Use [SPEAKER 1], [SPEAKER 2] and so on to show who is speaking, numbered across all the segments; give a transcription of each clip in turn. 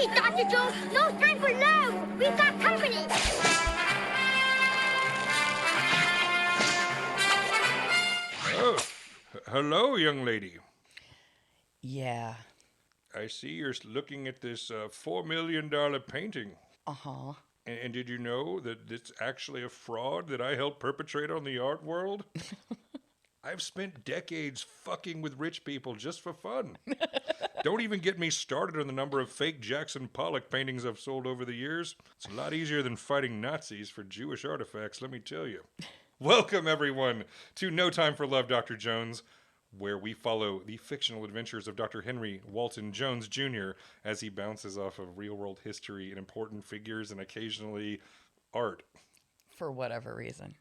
[SPEAKER 1] Please, Dr. Jones, no time for love. We've got company.
[SPEAKER 2] Oh, hello, young lady.
[SPEAKER 3] Yeah.
[SPEAKER 2] I see you're looking at this $4 million painting.
[SPEAKER 3] Uh-huh.
[SPEAKER 2] And did you know that it's actually a fraud that I helped perpetrate on the art world? I've spent decades fucking with rich people just for fun. Don't even get me started on the number of fake Jackson Pollock paintings I've sold over the years. It's a lot easier than fighting Nazis for Jewish artifacts, let me tell you. Welcome, everyone, to No Time for Love, Dr. Jones, where we follow the fictional adventures of Dr. Henry Walton Jones Jr. as he bounces off of real-world history and important figures and occasionally art.
[SPEAKER 3] For whatever reason.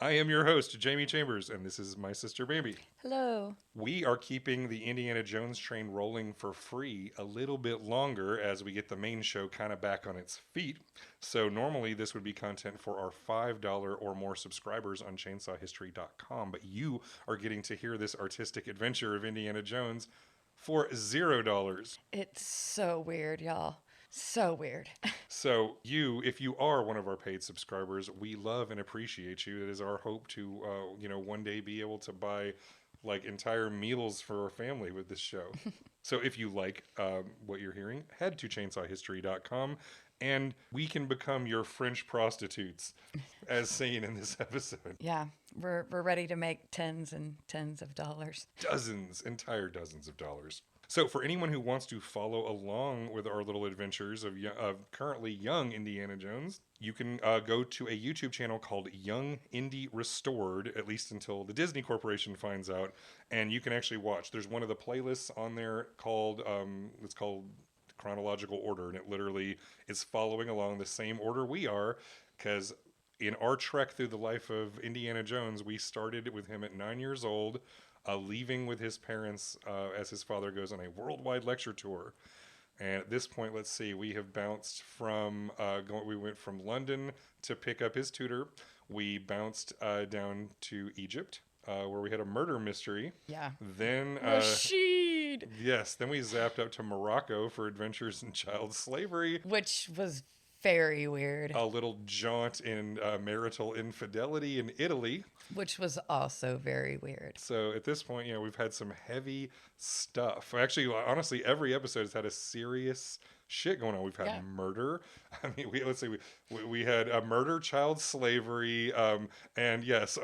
[SPEAKER 2] I am your host, Jamie Chambers, and this is my sister, Bambi.
[SPEAKER 3] Hello.
[SPEAKER 2] We are keeping the Indiana Jones train rolling for free a little bit longer as we get the main show kind of back on its feet. So normally this would be content for our $5 or more subscribers on chainsawhistory.com, but you are getting to hear this artistic adventure of Indiana Jones for $0.
[SPEAKER 3] It's so weird, y'all. So weird.
[SPEAKER 2] So you, if you are one of our paid subscribers, we love and appreciate you. It is our hope to, one day be able to buy like entire meals for our family with this show. So if you like what you're hearing, head to chainsawhistory.com and we can become your French prostitutes, as seen in this episode.
[SPEAKER 3] Yeah, we're ready to make tens and tens of dollars.
[SPEAKER 2] Entire dozens of dollars. So for anyone who wants to follow along with our little adventures of currently young Indiana Jones, you can go to a YouTube channel called Young Indy Restored, at least until the Disney Corporation finds out, and you can actually watch. There's one of the playlists on there called, it's called Chronological Order, and it literally is following along the same order we are, because in our trek through the life of Indiana Jones, we started with him at 9 years old, leaving with his parents as his father goes on a worldwide lecture tour. And at this point, let's see, we have bounced from, we went from London to pick up his tutor. We bounced down to Egypt, where we had a murder mystery.
[SPEAKER 3] Yeah.
[SPEAKER 2] Then,
[SPEAKER 3] Rashid!
[SPEAKER 2] Yes, then we zapped up to Morocco for adventures in child slavery.
[SPEAKER 3] Which was very weird.
[SPEAKER 2] A little jaunt in marital infidelity in Italy.
[SPEAKER 3] Which was also very weird.
[SPEAKER 2] So at this point, we've had some heavy stuff. Actually, honestly, every episode has had a serious shit going on. We've had murder. I mean, we had a murder, child slavery, and yes,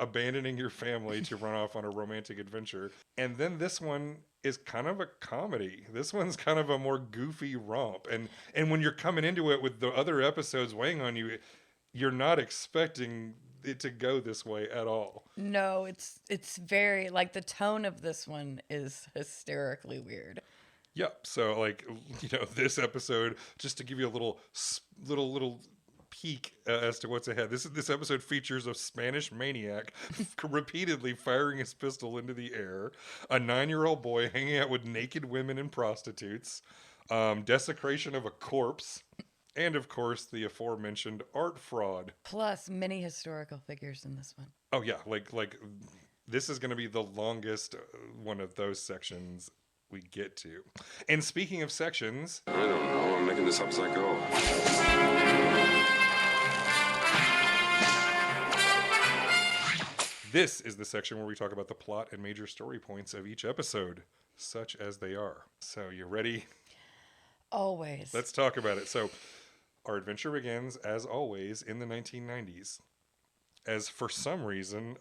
[SPEAKER 2] abandoning your family to run off on a romantic adventure. And then this one is kind of a comedy. This one's kind of a more goofy romp. And when you're coming into it with the other episodes weighing on you, you're not expecting it to go this way at all.
[SPEAKER 3] No, it's very, like, the tone of this one is hysterically weird.
[SPEAKER 2] Yep. So, this episode, just to give you a little peek as to what's ahead. This episode features a Spanish maniac repeatedly firing his pistol into the air, a 9-year-old boy hanging out with naked women and prostitutes, desecration of a corpse, and of course the aforementioned art fraud.
[SPEAKER 3] Plus many historical figures in this one.
[SPEAKER 2] Oh yeah, like this is going to be the longest one of those sections we get to. And speaking of sections,
[SPEAKER 4] I don't know. I'm making this up as I go.
[SPEAKER 2] This is the section where we talk about the plot and major story points of each episode, such as they are. So, you ready?
[SPEAKER 3] Always.
[SPEAKER 2] Let's talk about it. So, our adventure begins, as always, in the 1990s. As for some reason,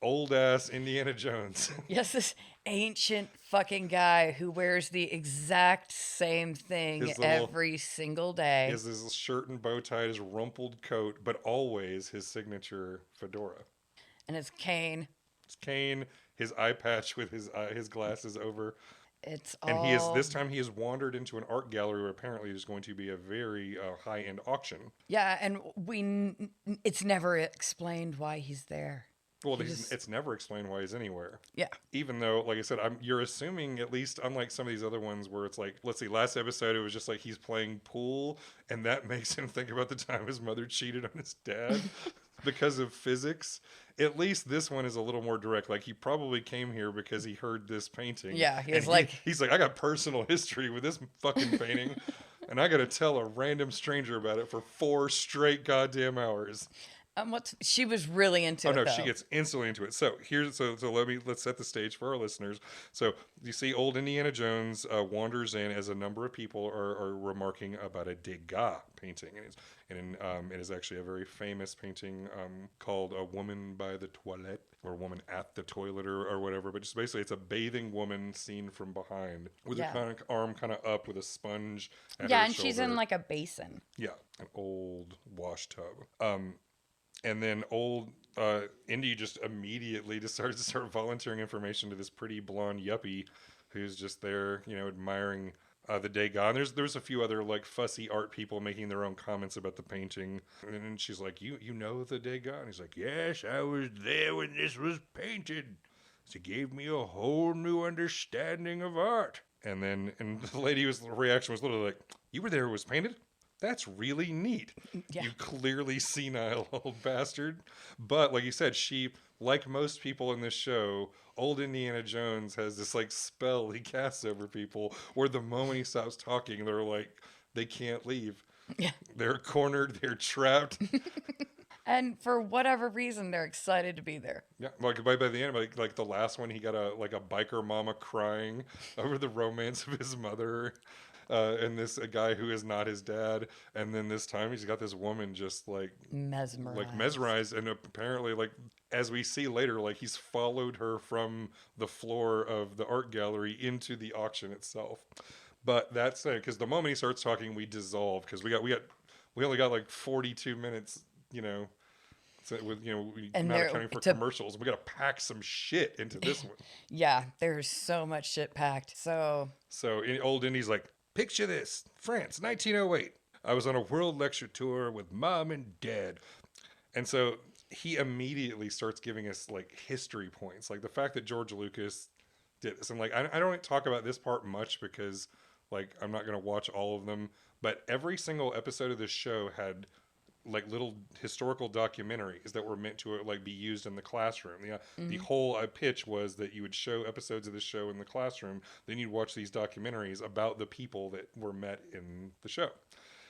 [SPEAKER 2] old-ass Indiana Jones.
[SPEAKER 3] Yes, this ancient fucking guy who wears the exact same thing every single day.
[SPEAKER 2] He has his shirt and bow tie, his rumpled coat, but always his signature fedora.
[SPEAKER 3] And his cane.
[SPEAKER 2] His cane, his eye patch with his glasses over.
[SPEAKER 3] It's
[SPEAKER 2] and
[SPEAKER 3] all...
[SPEAKER 2] this time he has wandered into an art gallery where apparently there's going to be a very high-end auction.
[SPEAKER 3] Yeah, and it's never explained why he's there.
[SPEAKER 2] Well, it's never explained why he's anywhere.
[SPEAKER 3] Yeah.
[SPEAKER 2] Even though, like I said, you're assuming, at least unlike some of these other ones where it's like, let's see, last episode it was just like he's playing pool and that makes him think about the time his mother cheated on his dad. because of physics. At least this one is a little more direct. Like, he probably came here because he heard this painting.
[SPEAKER 3] Yeah,
[SPEAKER 2] he's like, I got personal history with this fucking painting, and I got to tell a random stranger about it for 4 straight goddamn hours.
[SPEAKER 3] She was really into it.
[SPEAKER 2] Oh no,
[SPEAKER 3] though.
[SPEAKER 2] she gets instantly into it. So let's set the stage for our listeners. So you see, old Indiana Jones wanders in as a number of people are remarking about a Degas painting, and it is actually a very famous painting called "A Woman by the Toilette" or "Woman at the Toilet" or whatever. But just basically, it's a bathing woman seen from behind with her arm kind of up with a sponge. At her
[SPEAKER 3] and
[SPEAKER 2] shoulder.
[SPEAKER 3] she's in like a basin.
[SPEAKER 2] Yeah, an old wash tub. And then old Indy just immediately starts volunteering information to this pretty blonde yuppie who's just there, admiring the Degas. And there's a few other like fussy art people making their own comments about the painting. And she's like, you know the Degas? And he's like, yes, I was there when this was painted. It gave me a whole new understanding of art. And the lady's reaction was literally like, you were there when it was painted? That's really neat.
[SPEAKER 3] Yeah.
[SPEAKER 2] You clearly senile old bastard. But like you said, she, like most people in this show, old Indiana Jones has this like spell he casts over people where the moment he stops talking, they're like, they can't leave.
[SPEAKER 3] Yeah.
[SPEAKER 2] They're cornered. They're trapped.
[SPEAKER 3] And for whatever reason, they're excited to be there.
[SPEAKER 2] Yeah, like by the end, like the last one, he got a biker mama crying over the romance of his mother. And a guy who is not his dad, and then this time he's got this woman just like mesmerized, and apparently, like as we see later, like he's followed her from the floor of the art gallery into the auction itself. But that's it, because the moment he starts talking, we dissolve because we only got like 42 minutes, So with not accounting for commercials, we got to pack some shit into this one.
[SPEAKER 3] Yeah, there's so much shit packed. So
[SPEAKER 2] old Indy's like, picture this, France, 1908. I was on a world lecture tour with Mom and Dad. And so he immediately starts giving us like history points. Like the fact that George Lucas did this. And like, I don't talk about this part much because like, I'm not going to watch all of them. But every single episode of this show had like little historical documentaries that were meant to like be used in the classroom. The whole pitch was that you would show episodes of the show in the classroom, then you'd watch these documentaries about the people that were met in the show.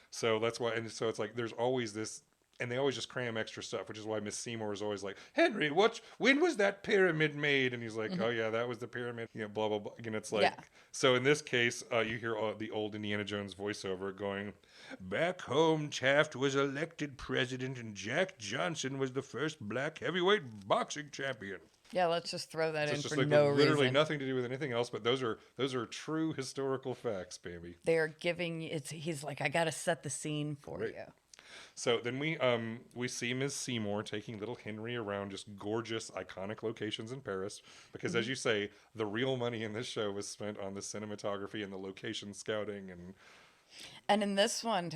[SPEAKER 2] So that's why, and so it's like there's always this, and they always just cram extra stuff, which is why Miss Seymour is always like, Henry, when was that pyramid made? And he's like, oh yeah, that was the pyramid, blah blah blah. And it's like, so in this case, you hear the old Indiana Jones voiceover going, back home, Taft was elected president, and Jack Johnson was the first black heavyweight boxing champion.
[SPEAKER 3] Yeah, let's just throw that in
[SPEAKER 2] for
[SPEAKER 3] like no
[SPEAKER 2] literally
[SPEAKER 3] reason.
[SPEAKER 2] Nothing to do with anything else, but those are true historical facts, Bambi.
[SPEAKER 3] They're giving he's like, I gotta set the scene for you.
[SPEAKER 2] So then we see Ms. Seymour taking little Henry around just gorgeous, iconic locations in Paris. Because as you say, the real money in this show was spent on the cinematography and the location scouting.
[SPEAKER 3] And in this one,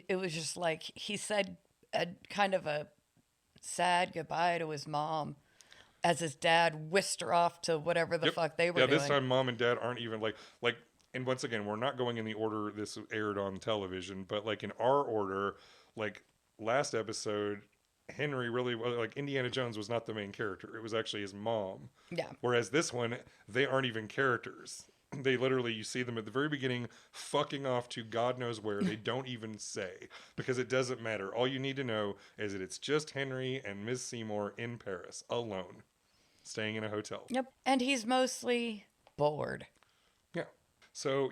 [SPEAKER 3] it was just like he said a kind of a sad goodbye to his mom as his dad whisked her off to whatever the fuck they were doing.
[SPEAKER 2] Yeah, this time Mom and Dad aren't even like, and once again, we're not going in the order this aired on television, but like in our order, like last episode, Henry really, like Indiana Jones was not the main character. It was actually his mom. Yeah. Whereas this one, they aren't even characters. They literally, you see them at the very beginning fucking off to God knows where. They don't even say, because it doesn't matter. All you need to know is that it's just Henry and Ms. Seymour in Paris, alone, staying in a hotel.
[SPEAKER 3] Yep. And he's mostly bored.
[SPEAKER 2] Yeah. So,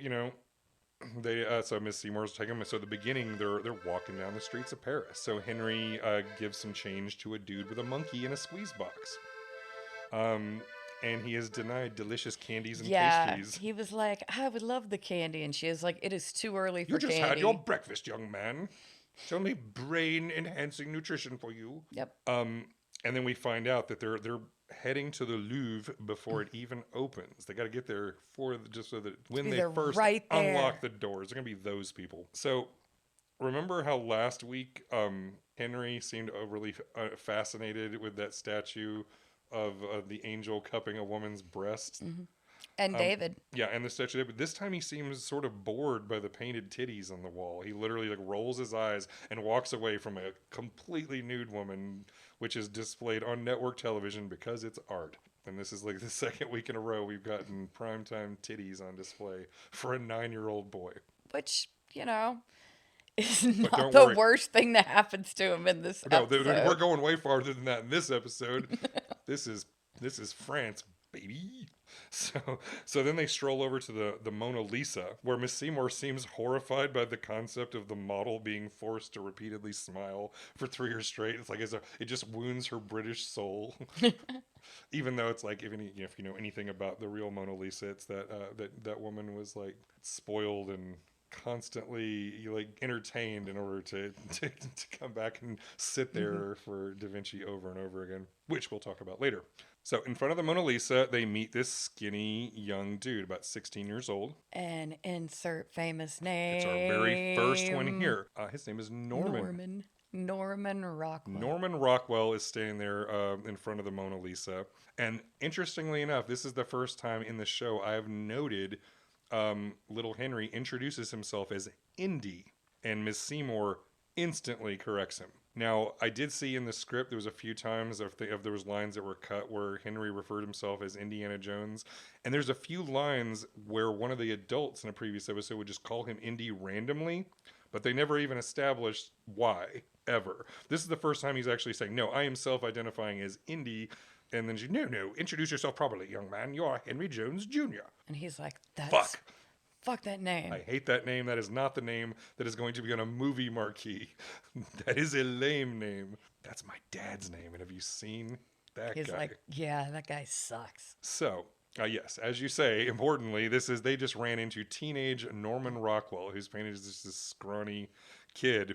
[SPEAKER 2] so Miss Seymour's taking them. So at the beginning, they're walking down the streets of Paris. So Henry gives some change to a dude with a monkey in a squeeze box. And he is denied delicious candies and pastries.
[SPEAKER 3] He was like, I would love the candy. And she is like, it is too early for candy.
[SPEAKER 2] You just had your breakfast, young man. It's only brain-enhancing nutrition for you.
[SPEAKER 3] Yep.
[SPEAKER 2] And then we find out that they're heading to the Louvre before it even opens. They got to get there just so that when they first unlock the doors, they're going to be those people. So remember how last week Henry seemed overly fascinated with that statue of the angel cupping a woman's breast?
[SPEAKER 3] And David.
[SPEAKER 2] Yeah, and the statue. But this time he seems sort of bored by the painted titties on the wall. He literally like rolls his eyes and walks away from a completely nude woman, which is displayed on network television because it's art. And this is like the second week in a row we've gotten primetime titties on display for a 9-year-old boy.
[SPEAKER 3] Which, is
[SPEAKER 2] But
[SPEAKER 3] not
[SPEAKER 2] don't
[SPEAKER 3] the
[SPEAKER 2] worry.
[SPEAKER 3] worst thing that happens to him in this episode.
[SPEAKER 2] No, we're going way farther than that in this episode. This is France, baby. So then they stroll over to the Mona Lisa, where Miss Seymour seems horrified by the concept of the model being forced to repeatedly smile for 3 years straight. It's like it just wounds her British soul. Even though it's like if you know anything about the real Mona Lisa, it's that woman was like spoiled and constantly like entertained in order to come back and sit there for Da Vinci over and over again, which we'll talk about later. So in front of the Mona Lisa, they meet this skinny young dude, about 16 years old.
[SPEAKER 3] And insert famous name.
[SPEAKER 2] It's our very first one here. His name is Norman.
[SPEAKER 3] Norman Rockwell.
[SPEAKER 2] Norman Rockwell is standing there in front of the Mona Lisa. And interestingly enough, this is the first time in the show I have noted little Henry introduces himself as Indy, and Miss Seymour instantly corrects him. Now, I did see in the script there was a few times if there was lines that were cut where Henry referred himself as Indiana Jones, and there's a few lines where one of the adults in a previous episode would just call him Indy randomly, but they never even established why, ever. This is the first time he's actually saying, no, I am self-identifying as Indy. And then she, no, introduce yourself properly, young man. You are Henry Jones Jr.
[SPEAKER 3] And he's like, fuck that name.
[SPEAKER 2] I hate that name. That is not the name that is going to be on a movie marquee. That is a lame name. That's my dad's name. And have you seen that guy?
[SPEAKER 3] He's like, yeah, that guy sucks.
[SPEAKER 2] So, yes, as you say, importantly, they just ran into teenage Norman Rockwell, who's painted as this scrawny kid.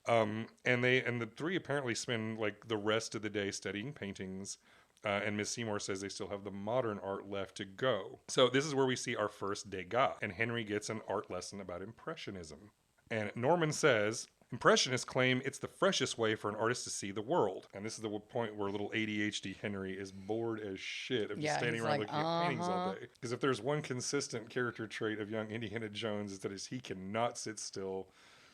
[SPEAKER 2] And the three apparently spend like the rest of the day studying paintings. And Miss Seymour says they still have the modern art left to go. So this is where we see our first Degas. And Henry gets an art lesson about Impressionism. And Norman says, Impressionists claim it's the freshest way for an artist to see the world. And this is the point where little ADHD Henry is bored as shit of just standing around looking at paintings all day. Because if there's one consistent character trait of young Indiana Jones, is that he cannot sit still.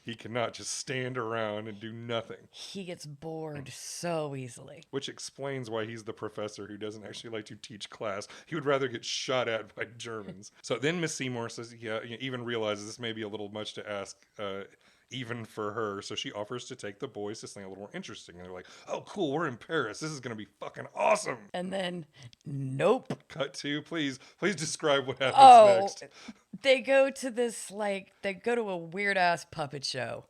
[SPEAKER 2] He cannot just stand around and do nothing.
[SPEAKER 3] He gets bored so easily.
[SPEAKER 2] Which explains why he's the professor who doesn't actually like to teach class. He would rather get shot at by Germans. So then Miss Seymour says, even realizes this may be a little much to ask, even for her. So she offers to take the boys to something a little more interesting. And they're like, oh, cool, we're in Paris. This is going to be fucking awesome.
[SPEAKER 3] And then, nope.
[SPEAKER 2] Cut to, please describe what happens next.
[SPEAKER 3] They go to a weird ass puppet show.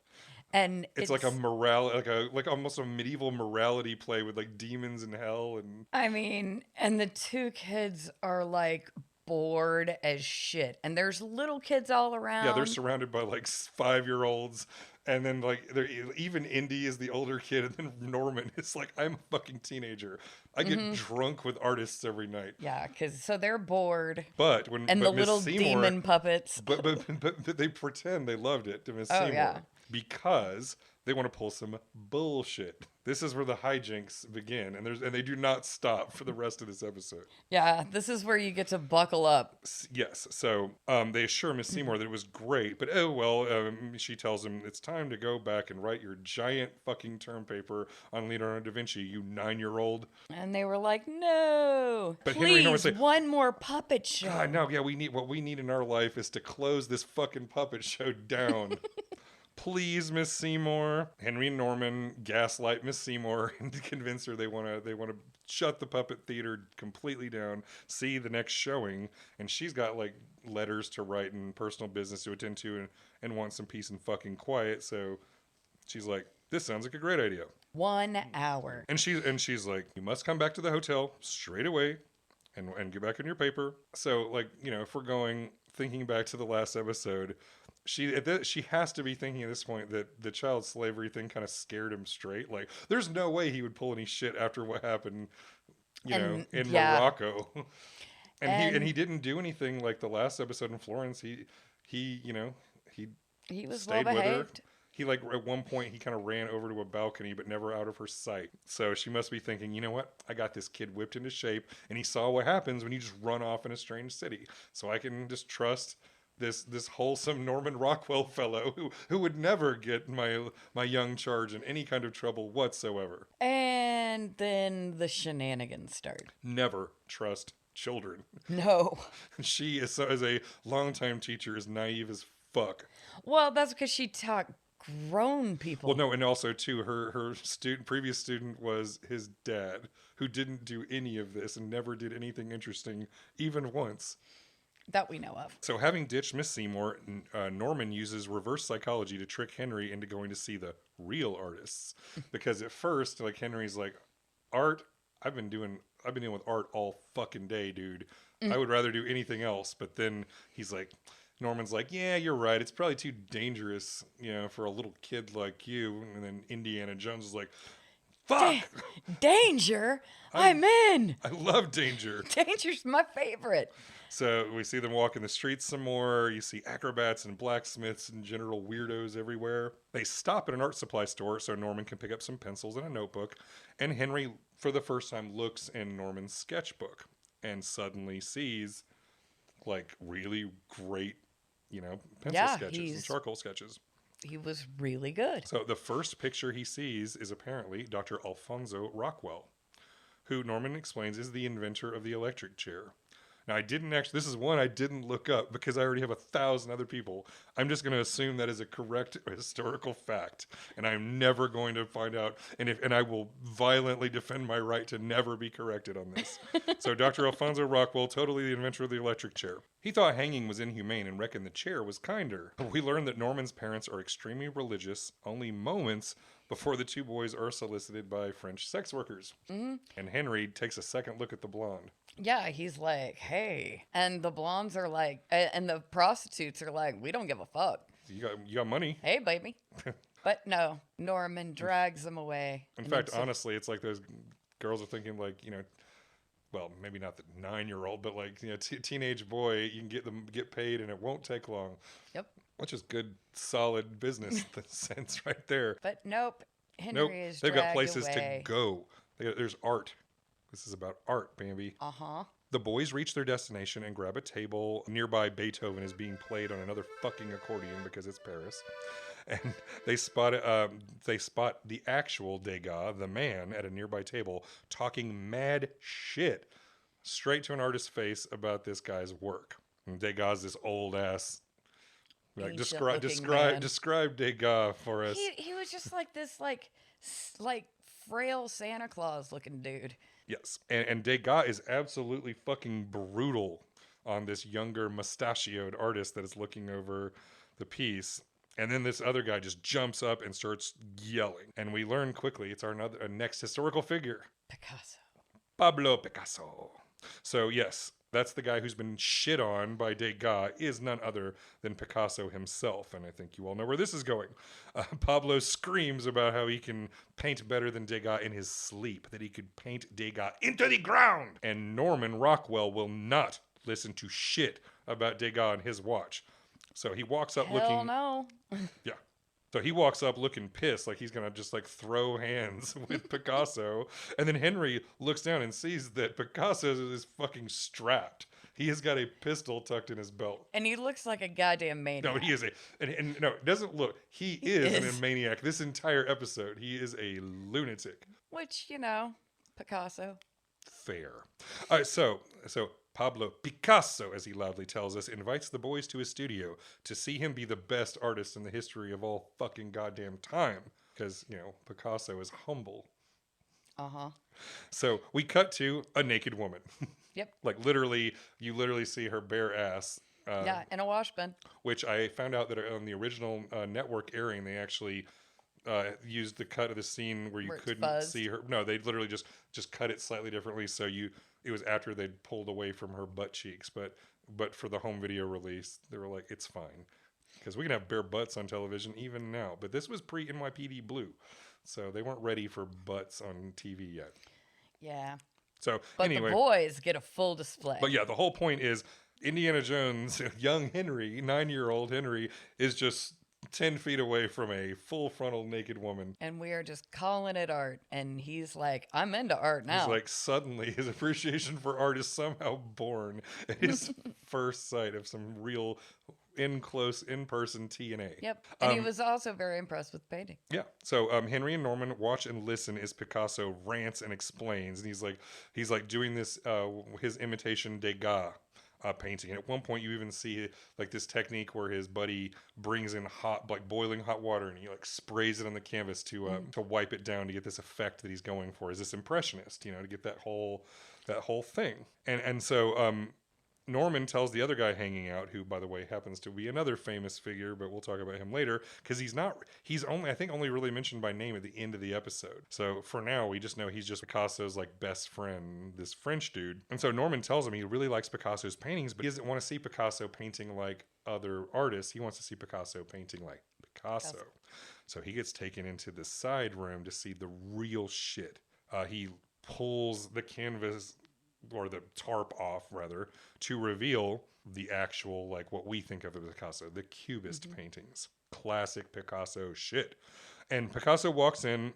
[SPEAKER 3] And
[SPEAKER 2] it's like like almost a medieval morality play with like demons in hell.
[SPEAKER 3] And the two kids are like bored as shit, and there's little kids all around.
[SPEAKER 2] Yeah, they're surrounded by like 5-year-olds, and then like even Indy is the older kid, and then Norman is like, I'm a fucking teenager. I get drunk with artists every night.
[SPEAKER 3] Yeah, because they're bored.
[SPEAKER 2] But
[SPEAKER 3] the little
[SPEAKER 2] Seymour,
[SPEAKER 3] demon puppets.
[SPEAKER 2] but they pretend they loved it to Miss Seymour.
[SPEAKER 3] Yeah.
[SPEAKER 2] Because they want to pull some bullshit. This is where the hijinks begin, and they do not stop for the rest of this episode.
[SPEAKER 3] Yeah, this is where you get to buckle up.
[SPEAKER 2] Yes, so they assure Miss Seymour that it was great, but she tells him it's time to go back and write your giant fucking term paper on Leonardo da Vinci, you 9-year-old.
[SPEAKER 3] And they were like, no,
[SPEAKER 2] but
[SPEAKER 3] please,
[SPEAKER 2] Henry say,
[SPEAKER 3] one more puppet show.
[SPEAKER 2] God, no, yeah, what we need in our life is to close this fucking puppet show down. Please, Miss Seymour. Henry and Norman gaslight Miss Seymour and convince her they want to shut the puppet theater completely down, see the next showing, and she's got like letters to write and personal business to attend to and wants some peace and fucking quiet. So she's like, this sounds like a great idea.
[SPEAKER 3] 1 hour.
[SPEAKER 2] And she's like, you must come back to the hotel straight away and get back on your paper. So like, if we're thinking back to the last episode, she has to be thinking at this point that the child slavery thing kind of scared him straight. Like, there's no way he would pull any shit after what happened, in Morocco. And he didn't do anything like the last episode in Florence. He was
[SPEAKER 3] well behaved.
[SPEAKER 2] He like at one point he kind of ran over to a balcony but never out of her sight. So she must be thinking, you know what? I got this kid whipped into shape, and he saw what happens when you just run off in a strange city. So I can just trust this wholesome Norman Rockwell fellow who would never get my young charge in any kind of trouble whatsoever.
[SPEAKER 3] And then the shenanigans start.
[SPEAKER 2] Never trust children.
[SPEAKER 3] No.
[SPEAKER 2] She is, as a longtime teacher, is naive as fuck.
[SPEAKER 3] Well, that's because she taught grown people.
[SPEAKER 2] Well, no, and also too, her previous student was his dad, who didn't do any of this and never did anything interesting even once.
[SPEAKER 3] That we know of.
[SPEAKER 2] So having ditched Miss Seymour, Norman uses reverse psychology to trick Henry into going to see the real artists. Because at first, like, Henry's like, art, I've been dealing with art all fucking day, dude. I would rather do anything else. But then Norman's like, yeah, you're right. It's probably too dangerous, for a little kid like you. And then Indiana Jones is like, fuck!
[SPEAKER 3] Danger? I'm in!
[SPEAKER 2] I love danger.
[SPEAKER 3] Danger's my favorite.
[SPEAKER 2] So we see them walking the streets some more. You see acrobats and blacksmiths and general weirdos everywhere. They stop at an art supply store so Norman can pick up some pencils and a notebook. And Henry, for the first time, looks in Norman's sketchbook and suddenly sees, like, really great, pencil sketches and charcoal sketches.
[SPEAKER 3] He was really good.
[SPEAKER 2] So the first picture he sees is apparently Dr. Alfonso Rockwell, who Norman explains is the inventor of the electric chair. Now, this is one I didn't look up because I already have 1,000 other people. I'm just going to assume that is a correct historical fact, and I'm never going to find out, and I will violently defend my right to never be corrected on this. So Dr. Alfonso Rockwell, totally the inventor of the electric chair. He thought hanging was inhumane and reckoned the chair was kinder. We learn that Norman's parents are extremely religious, only moments before the two boys are solicited by French sex workers. Mm-hmm. And Henry takes a second look at the blonde.
[SPEAKER 3] Yeah, he's like, hey. And the blondes are like, and the prostitutes are like, we don't give a fuck.
[SPEAKER 2] You got money.
[SPEAKER 3] Hey, baby. But no, Norman drags them away.
[SPEAKER 2] In fact, honestly, it's like those girls are thinking like, well, maybe not the 9-year-old, but like, teenage boy, you can get paid and it won't take long.
[SPEAKER 3] Yep.
[SPEAKER 2] Which is good, solid business sense right there.
[SPEAKER 3] But nope, Henry is
[SPEAKER 2] they've got
[SPEAKER 3] dragged
[SPEAKER 2] places
[SPEAKER 3] away.
[SPEAKER 2] to go. There's art. This is about art, Bambi.
[SPEAKER 3] Uh-huh.
[SPEAKER 2] The boys reach their destination and grab a table. Nearby, Beethoven is being played on another fucking accordion because it's Paris. And they spot the actual Degas, the man, at a nearby table, talking mad shit straight to an artist's face about this guy's work. And Degas, this old ass. Like, describe Degas for us.
[SPEAKER 3] He was just like this, like frail Santa Claus looking dude.
[SPEAKER 2] Yes, and Degas is absolutely fucking brutal on this younger mustachioed artist that is looking over the piece. And then this other guy just jumps up and starts yelling. And we learn quickly it's our next historical figure.
[SPEAKER 3] Picasso.
[SPEAKER 2] Pablo Picasso. So yes, that's the guy who's been shit on by Degas is none other than Picasso himself. And I think you all know where this is going. Pablo screams about how he can paint better than Degas in his sleep, that he could paint Degas into the ground. And Norman Rockwell will not listen to shit about Degas and his watch. So he walks up
[SPEAKER 3] Hell no.
[SPEAKER 2] Yeah. So he walks up looking pissed, like he's going to just like throw hands with Picasso. And then Henry looks down and sees that Picasso is fucking strapped. He has got a pistol tucked in his belt.
[SPEAKER 3] And he looks like a goddamn maniac.
[SPEAKER 2] No, he is and no, it doesn't look. He is a maniac. This entire episode, he is a lunatic.
[SPEAKER 3] Which, Picasso.
[SPEAKER 2] Fair. All right, so Pablo Picasso, as he loudly tells us, invites the boys to his studio to see him be the best artist in the history of all fucking goddamn time. Because, Picasso is humble.
[SPEAKER 3] Uh-huh.
[SPEAKER 2] So we cut to a naked woman.
[SPEAKER 3] Yep.
[SPEAKER 2] Like you literally see her bare ass.
[SPEAKER 3] Yeah, in a wash bin.
[SPEAKER 2] Which I found out that on the original network airing, they actually used the cut of the scene where you couldn't see her. No, they literally just cut it slightly differently. So it was after they'd pulled away from her butt cheeks. But for the home video release, they were like, it's fine. Because we can have bare butts on television even now. But this was pre-NYPD Blue. So they weren't ready for butts on TV yet.
[SPEAKER 3] Yeah.
[SPEAKER 2] So
[SPEAKER 3] but
[SPEAKER 2] anyway.
[SPEAKER 3] the boys get a full display.
[SPEAKER 2] But yeah, the whole point is Indiana Jones, young Henry, 9-year-old Henry, is just 10 feet away from a full frontal naked woman.
[SPEAKER 3] And we are just calling it art. And he's like, I'm into art now.
[SPEAKER 2] He's like, suddenly his appreciation for art is somehow born at his first sight of some real close in-person T&A.
[SPEAKER 3] Yep. And he was also very impressed with painting.
[SPEAKER 2] Yeah. So Henry and Norman watch and listen as Picasso rants and explains. And he's like doing this, his imitation Degas painting. And at one point you even see like this technique where his buddy brings in boiling hot water and he like sprays it on the canvas to wipe it down to get this effect that he's going for as this impressionist, to get that whole thing. And so Norman tells the other guy hanging out, who, by the way, happens to be another famous figure, but we'll talk about him later, because he's only really mentioned by name at the end of the episode. So for now, we just know he's just Picasso's like best friend, this French dude. And so Norman tells him he really likes Picasso's paintings, but he doesn't want to see Picasso painting like other artists. He wants to see Picasso painting like Picasso. So he gets taken into the side room to see the real shit. He pulls the canvas, or the tarp off rather, to reveal the actual, like what we think of as Picasso, the Cubist paintings. Classic Picasso shit. And Picasso walks in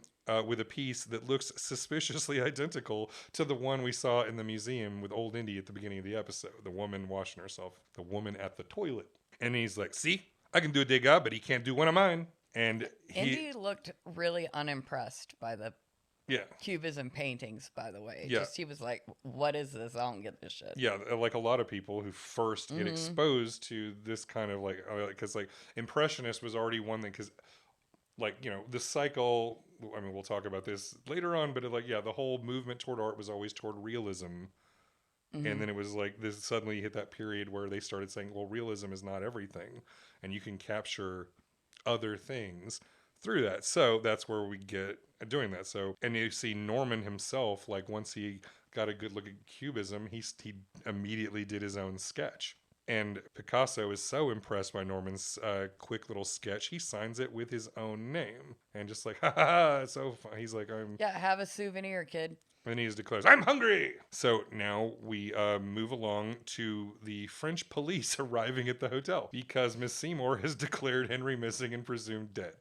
[SPEAKER 2] with a piece that looks suspiciously identical to the one we saw in the museum with Old Indy at the beginning of the episode. The woman washing herself, the woman at the toilet. And he's like, see, I can do a Degas, but he can't do one of mine. And
[SPEAKER 3] Indy looked really unimpressed by the Cubism paintings, by the way. He was like, what is this? I don't get this shit. Yeah,
[SPEAKER 2] like a lot of people who first get exposed to this kind of like, because like Impressionist was already one thing, because like, the cycle, I mean, we'll talk about this later on, but the whole movement toward art was always toward realism. And then it was like this suddenly hit that period where they started saying, well, realism is not everything, and you can capture other things through that. So that's where we get doing that. So, and you see Norman himself, like once he got a good look at Cubism, he immediately did his own sketch. And Picasso is so impressed by Norman's quick little sketch, he signs it with his own name. And just like, ha ha ha, it's so fun. He's like,
[SPEAKER 3] have a souvenir, kid.
[SPEAKER 2] And he declares, I'm hungry! So now we move along to the French police arriving at the hotel because Miss Seymour has declared Henry missing and presumed dead.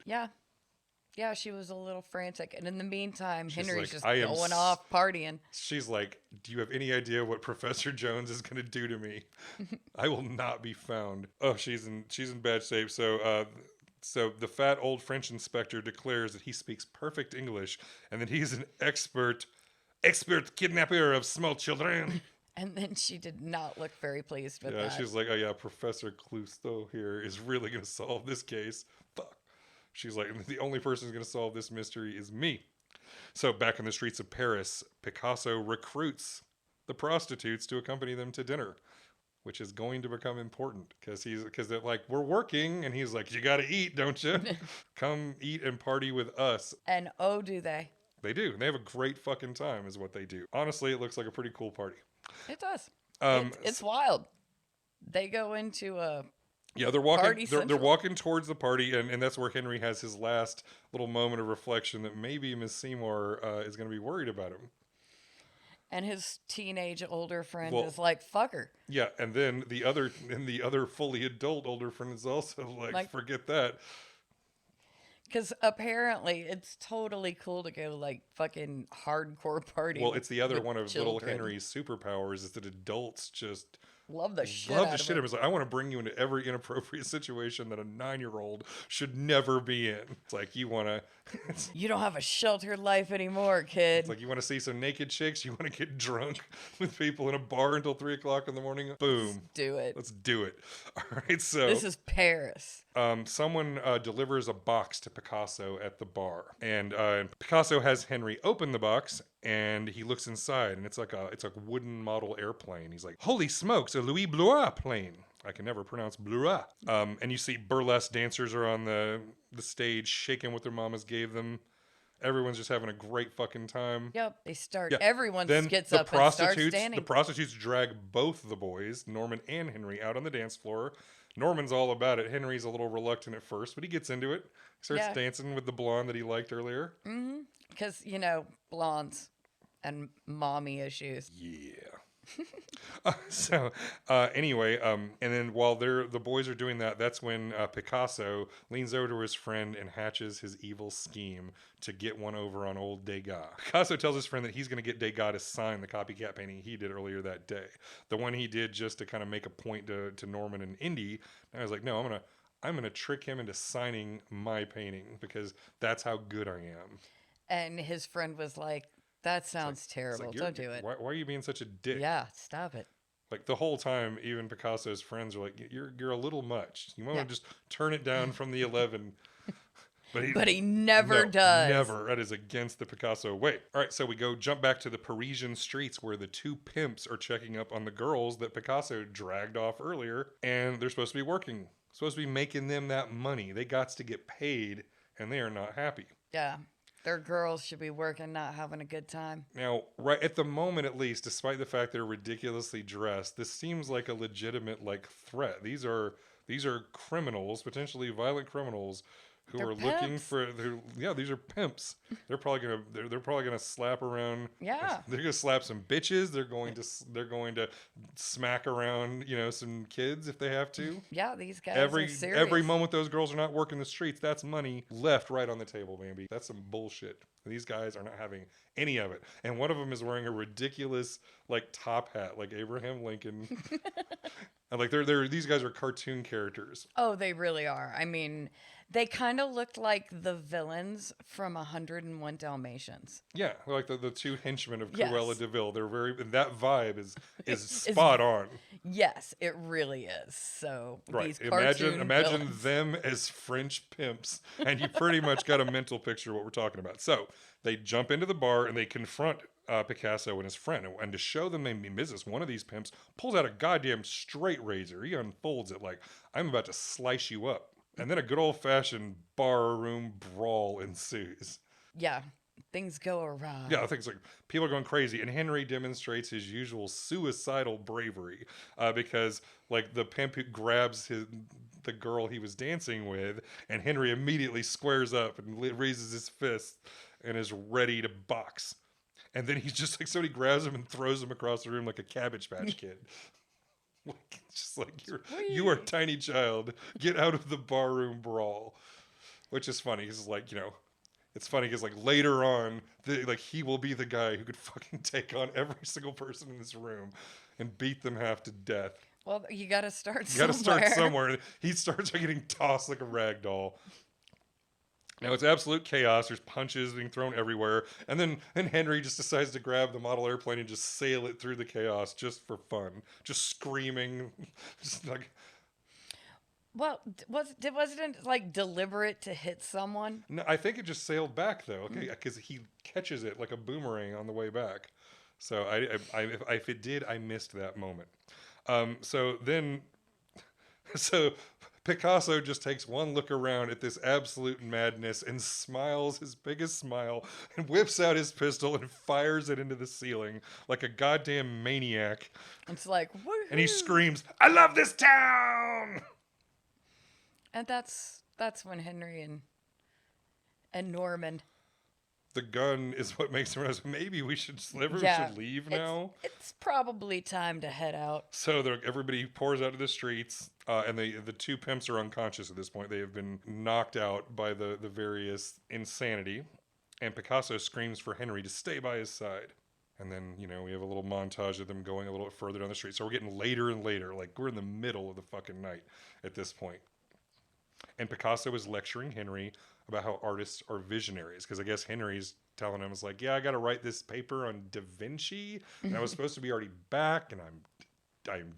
[SPEAKER 3] Yeah, she was a little frantic. And in the meantime,
[SPEAKER 2] She's
[SPEAKER 3] Henry's
[SPEAKER 2] like,
[SPEAKER 3] just going off partying.
[SPEAKER 2] She's like, do you have any idea what Professor Jones is going to do to me? I will not be found. Oh, she's in bad shape. So the fat old French inspector declares that he speaks perfect English and that he's an expert kidnapper of small children.
[SPEAKER 3] And then she did not look very pleased with that.
[SPEAKER 2] Yeah, she's like, oh yeah, Professor Clousteau here is really going to solve this case. Fuck. She's like, the only person who's going to solve this mystery is me. So back in the streets of Paris, Picasso recruits the prostitutes to accompany them to dinner, which is going to become important because they're like, we're working. And he's like, you got to eat, don't you? Come eat and party with us.
[SPEAKER 3] And oh, do they?
[SPEAKER 2] They do. They have a great fucking time is what they do. Honestly, it looks like a pretty cool party.
[SPEAKER 3] It does. It's wild. They go into a...
[SPEAKER 2] Yeah, they're walking. They're walking towards the party, and that's where Henry has his last little moment of reflection that maybe Miss Seymour is going to be worried about him.
[SPEAKER 3] And his teenage older friend is like, "Fuck her."
[SPEAKER 2] Yeah, and then the other fully adult older friend is also like forget that.
[SPEAKER 3] Because apparently it's totally cool to go like fucking hardcore party.
[SPEAKER 2] Well, it's the other one of
[SPEAKER 3] children.
[SPEAKER 2] little Henry's superpowers is that adults just
[SPEAKER 3] love the shit out of him.
[SPEAKER 2] It's like, I want to bring you into every inappropriate situation that a 9-year-old should never be in. It's like, you want to...
[SPEAKER 3] You don't have a sheltered life anymore, kid.
[SPEAKER 2] It's like, you want to see some naked chicks? You want to get drunk with people in a bar until 3 o'clock in the morning? Boom.
[SPEAKER 3] Let's do it.
[SPEAKER 2] Let's do it. All right, so...
[SPEAKER 3] This is Paris.
[SPEAKER 2] Someone delivers a box to Picasso at the bar. And Picasso has Henry open the box, and he looks inside, and it's like a wooden model airplane. He's like, holy smokes, a Louis Blois plane. I can never pronounce Blois. And you see burlesque dancers are on the stage shaking what their mamas gave them. Everyone's just having a great fucking time.
[SPEAKER 3] Yep, they start. Yeah. Everyone gets up and starts standing.
[SPEAKER 2] The prostitutes drag both the boys, Norman and Henry, out on the dance floor. Norman's all about it. Henry's a little reluctant at first, but he gets into it. Starts dancing with the blonde that he liked earlier.
[SPEAKER 3] Mm-hmm. Because, blondes and mommy issues.
[SPEAKER 2] Yeah. And then while the boys are doing that, that's when Picasso leans over to his friend and hatches his evil scheme to get one over on old Degas. Picasso tells his friend that he's going to get Degas to sign the copycat painting he did earlier that day, the one he did just to kind of make a point to Norman and Indy. And I was like, no, I'm gonna trick him into signing my painting because that's how good I am.
[SPEAKER 3] And his friend was like, that sounds terrible. Don't do it.
[SPEAKER 2] Why are you being such a dick?
[SPEAKER 3] Yeah, stop it.
[SPEAKER 2] Like the whole time, even Picasso's friends are like, "You're a little much. You want to just turn it down from the 11." But he never does. Never. That is against the Picasso way. All right, so we jump back to the Parisian streets where the two pimps are checking up on the girls that Picasso dragged off earlier, and they're supposed to be working, supposed to be making them that money. They got to get paid, and they are not happy.
[SPEAKER 3] Yeah. Their girls should be working, not having a good time.
[SPEAKER 2] Now, right at the moment, at least, despite the fact they're ridiculously dressed, this seems like a legitimate threat. These are criminals, potentially violent criminals, who are looking for. These are pimps. They're probably gonna slap around.
[SPEAKER 3] Yeah,
[SPEAKER 2] they're gonna slap some bitches. They're going to smack around, some kids if they have to.
[SPEAKER 3] Yeah, these guys are serious.
[SPEAKER 2] Every moment those girls are not working the streets, that's money left right on the table, Bambi. That's some bullshit. These guys are not having any of it. And one of them is wearing a ridiculous top hat like Abraham Lincoln. And these guys are cartoon characters.
[SPEAKER 3] Oh, they really are. I mean, they kind of looked like the villains from 101 Dalmatians.
[SPEAKER 2] Yeah, like the two henchmen of Cruella de Vil. They're that vibe is spot on.
[SPEAKER 3] Yes, it really is. So
[SPEAKER 2] right.
[SPEAKER 3] These
[SPEAKER 2] Imagine
[SPEAKER 3] villains.
[SPEAKER 2] them as French pimps, and you pretty much got a mental picture of what we're talking about. So they jump into the bar and they confront Picasso and his friend. And to show them they mean business, one of these pimps pulls out a goddamn straight razor. He unfolds it like, I'm about to slice you up. And then a good old-fashioned barroom brawl ensues.
[SPEAKER 3] Yeah, things go awry.
[SPEAKER 2] Yeah, things people are going crazy. And Henry demonstrates his usual suicidal bravery because the pimp who grabs the girl he was dancing with, and Henry immediately squares up and raises his fist and is ready to box. And then he's just somebody grabs him and throws him across the room like a Cabbage Patch Kid. Just you are a tiny child. Get out of the barroom brawl. Which is funny because it's funny because later on he will be the guy who could fucking take on every single person in this room and beat them half to death.
[SPEAKER 3] Well, you got to start
[SPEAKER 2] somewhere. He starts getting tossed like a rag doll. Now it's absolute chaos. There's punches being thrown everywhere. And Henry just decides to grab the model airplane and just sail it through the chaos just for fun. Just screaming. Just
[SPEAKER 3] Well, wasn't it deliberate to hit someone?
[SPEAKER 2] No, I think it just sailed back though. Okay, because he catches it like a boomerang on the way back. So if it did, I missed that moment. So Picasso just takes one look around at this absolute madness and smiles his biggest smile and whips out his pistol and fires it into the ceiling like a goddamn maniac.
[SPEAKER 3] It's like, woohoo!
[SPEAKER 2] And he screams, "I love this town!"
[SPEAKER 3] And that's when Henry and Norman.
[SPEAKER 2] The gun is what makes him realize maybe we should leave now.
[SPEAKER 3] It's probably time to head out.
[SPEAKER 2] So everybody pours out to the streets, and the two pimps are unconscious at this point. They have been knocked out by the various insanity, and Picasso screams for Henry to stay by his side. And then, we have a little montage of them going a little further down the street. So we're getting later and later. We're in the middle of the fucking night at this point. And Picasso is lecturing Henry about how artists are visionaries. Because I guess Henry's telling him, I got to write this paper on Da Vinci. And I was supposed to be already back, and I'm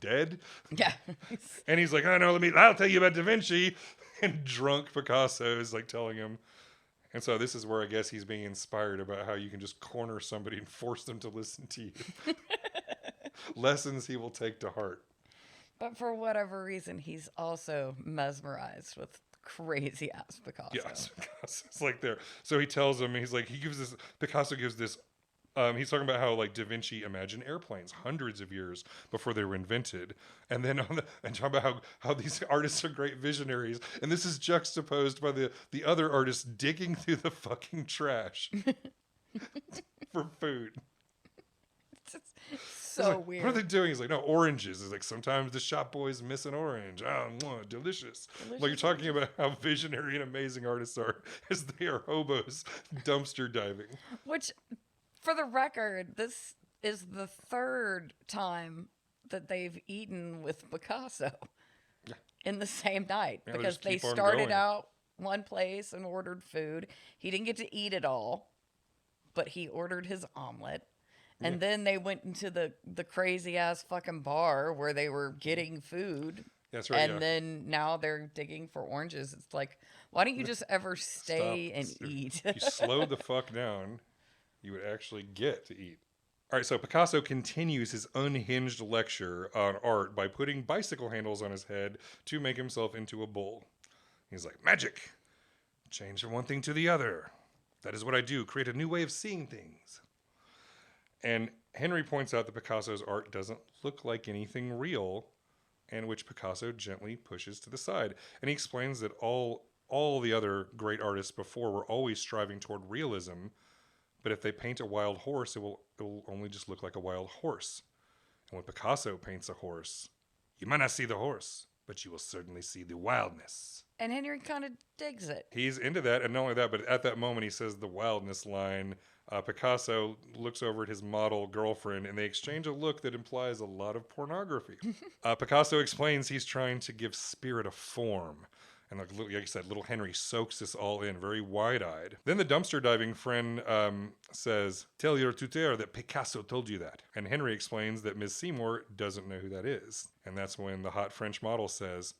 [SPEAKER 2] dead.
[SPEAKER 3] Yeah.
[SPEAKER 2] And he's like, I'll tell you about Da Vinci. And drunk Picasso is telling him. And so this is where I guess he's being inspired about how you can just corner somebody and force them to listen to you. Lessons he will take to heart.
[SPEAKER 3] But for whatever reason, he's also mesmerized with crazy ass Picasso.
[SPEAKER 2] Yes, Picasso's there. So he tells him, Picasso gives this, he's talking about how Da Vinci imagined airplanes hundreds of years before they were invented. And then and talking about how these artists are great visionaries. And this is juxtaposed by the other artists digging through the fucking trash for food.
[SPEAKER 3] It's so
[SPEAKER 2] like,
[SPEAKER 3] weird.
[SPEAKER 2] What are they doing? He's like, no, oranges. He's like, sometimes the shop boys miss an orange. Oh, delicious. Like, you're talking about how visionary and amazing artists are as they are hobos dumpster diving.
[SPEAKER 3] Which, for the record, this is the third time that they've eaten with Picasso in the same night.
[SPEAKER 2] Yeah,
[SPEAKER 3] because they
[SPEAKER 2] keep on
[SPEAKER 3] started
[SPEAKER 2] going.
[SPEAKER 3] out one place and ordered food. He didn't get to eat it all, but he ordered his omelet. And then they went into the crazy ass fucking bar where they were getting food.
[SPEAKER 2] That's right.
[SPEAKER 3] And then now they're digging for oranges. It's like, why don't you just ever stay and eat?
[SPEAKER 2] If you slowed the fuck down, you would actually get to eat. All right, so Picasso continues his unhinged lecture on art by putting bicycle handles on his head to make himself into a bull. He's like, magic! Change from one thing to the other. That is what I do, create a new way of seeing things. And Henry points out that Picasso's art doesn't look like anything real, and which Picasso gently pushes to the side. And he explains that all the other great artists before were always striving toward realism, but if they paint a wild horse, it will only just look like a wild horse. And when Picasso paints a horse, you might not see the horse, but you will certainly see the wildness.
[SPEAKER 3] And Henry kind of digs it.
[SPEAKER 2] He's into that, and not only that, but at that moment he says the wildness line. Picasso looks over at his model girlfriend, and they exchange a look that implies a lot of pornography. Picasso explains he's trying to give spirit a form. And like I said, little Henry soaks this all in, very wide-eyed. Then the dumpster diving friend says, tell your tuteur that Picasso told you that. And Henry explains that Ms. Seymour doesn't know who that is. And that's when the hot French model says,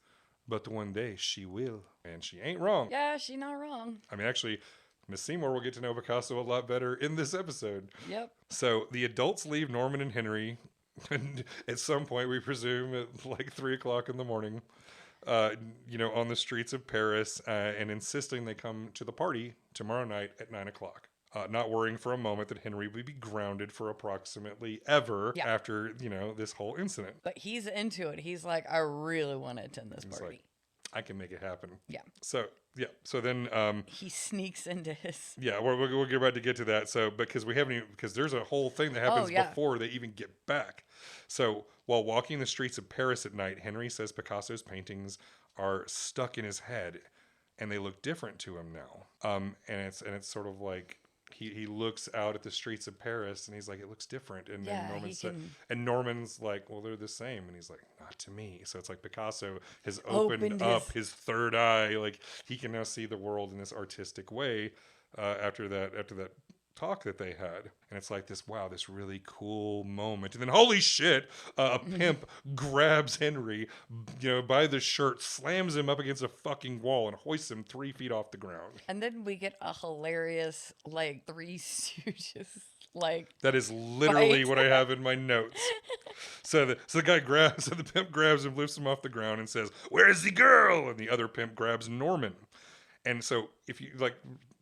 [SPEAKER 2] but one day she will. And she ain't wrong.
[SPEAKER 3] Yeah, she's not wrong.
[SPEAKER 2] I mean, actually, Miss Seymour will get to know Picasso a lot better in this episode.
[SPEAKER 3] Yep.
[SPEAKER 2] So the adults leave Norman and Henry, and at some point, we presume at like 3 o'clock in the morning, on the streets of Paris, and insisting they come to the party tomorrow night at 9 o'clock. Not worrying for a moment that Henry would be grounded for approximately ever after, this whole incident.
[SPEAKER 3] But he's into it. He's like, I really want to attend this
[SPEAKER 2] He's
[SPEAKER 3] party.
[SPEAKER 2] like, I can make it happen.
[SPEAKER 3] Yeah.
[SPEAKER 2] So then
[SPEAKER 3] he sneaks into his.
[SPEAKER 2] Yeah, we'll get about to get to that. So because there's a whole thing that happens before they even get back. So while walking the streets of Paris at night, Henry says Picasso's paintings are stuck in his head, and they look different to him now. And it's sort of like he looks out at the streets of Paris, and he's like, it looks different. And then Norman's like, well, they're the same, and he's like, not to me. So it's like Picasso has opened up his third eye, like he can now see the world in this artistic way after that talk that they had. And it's like this really cool moment. And then holy shit, a pimp grabs Henry, by the shirt, slams him up against a fucking wall, and hoists him 3 feet off the ground.
[SPEAKER 3] And then we get a hilarious, Three Stooges,
[SPEAKER 2] that is literally what I have in my notes. So the pimp grabs him, lifts him off the ground, and says, "Where's the girl?" And the other pimp grabs Norman. And so if you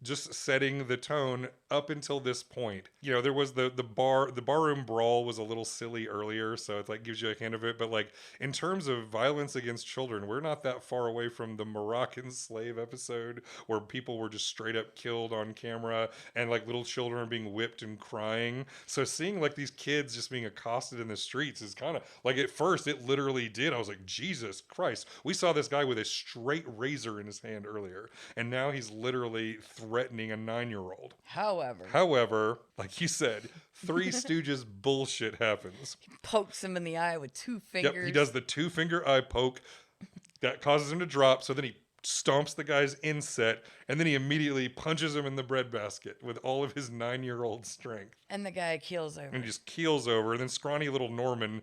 [SPEAKER 2] just setting the tone up until this point, there was the barroom brawl was a little silly earlier, so it gives you a hint of it. But in terms of violence against children, we're not that far away from the Moroccan slave episode where people were just straight up killed on camera, and little children are being whipped and crying. So seeing these kids just being accosted in the streets is kind of at first it literally did. I was like, Jesus Christ, we saw this guy with a straight razor in his hand earlier, and now he's literally threatening a 9-year-old. However, like you said, Three Stooges bullshit happens.
[SPEAKER 3] He pokes him in the eye with 2 fingers.
[SPEAKER 2] Yep, he does the 2-finger eye poke. That causes him to drop, so then he stomps the guy's inset, and then he immediately punches him in the breadbasket with all of his 9-year-old strength.
[SPEAKER 3] And the guy keels over.
[SPEAKER 2] And just keels over, and then scrawny little Norman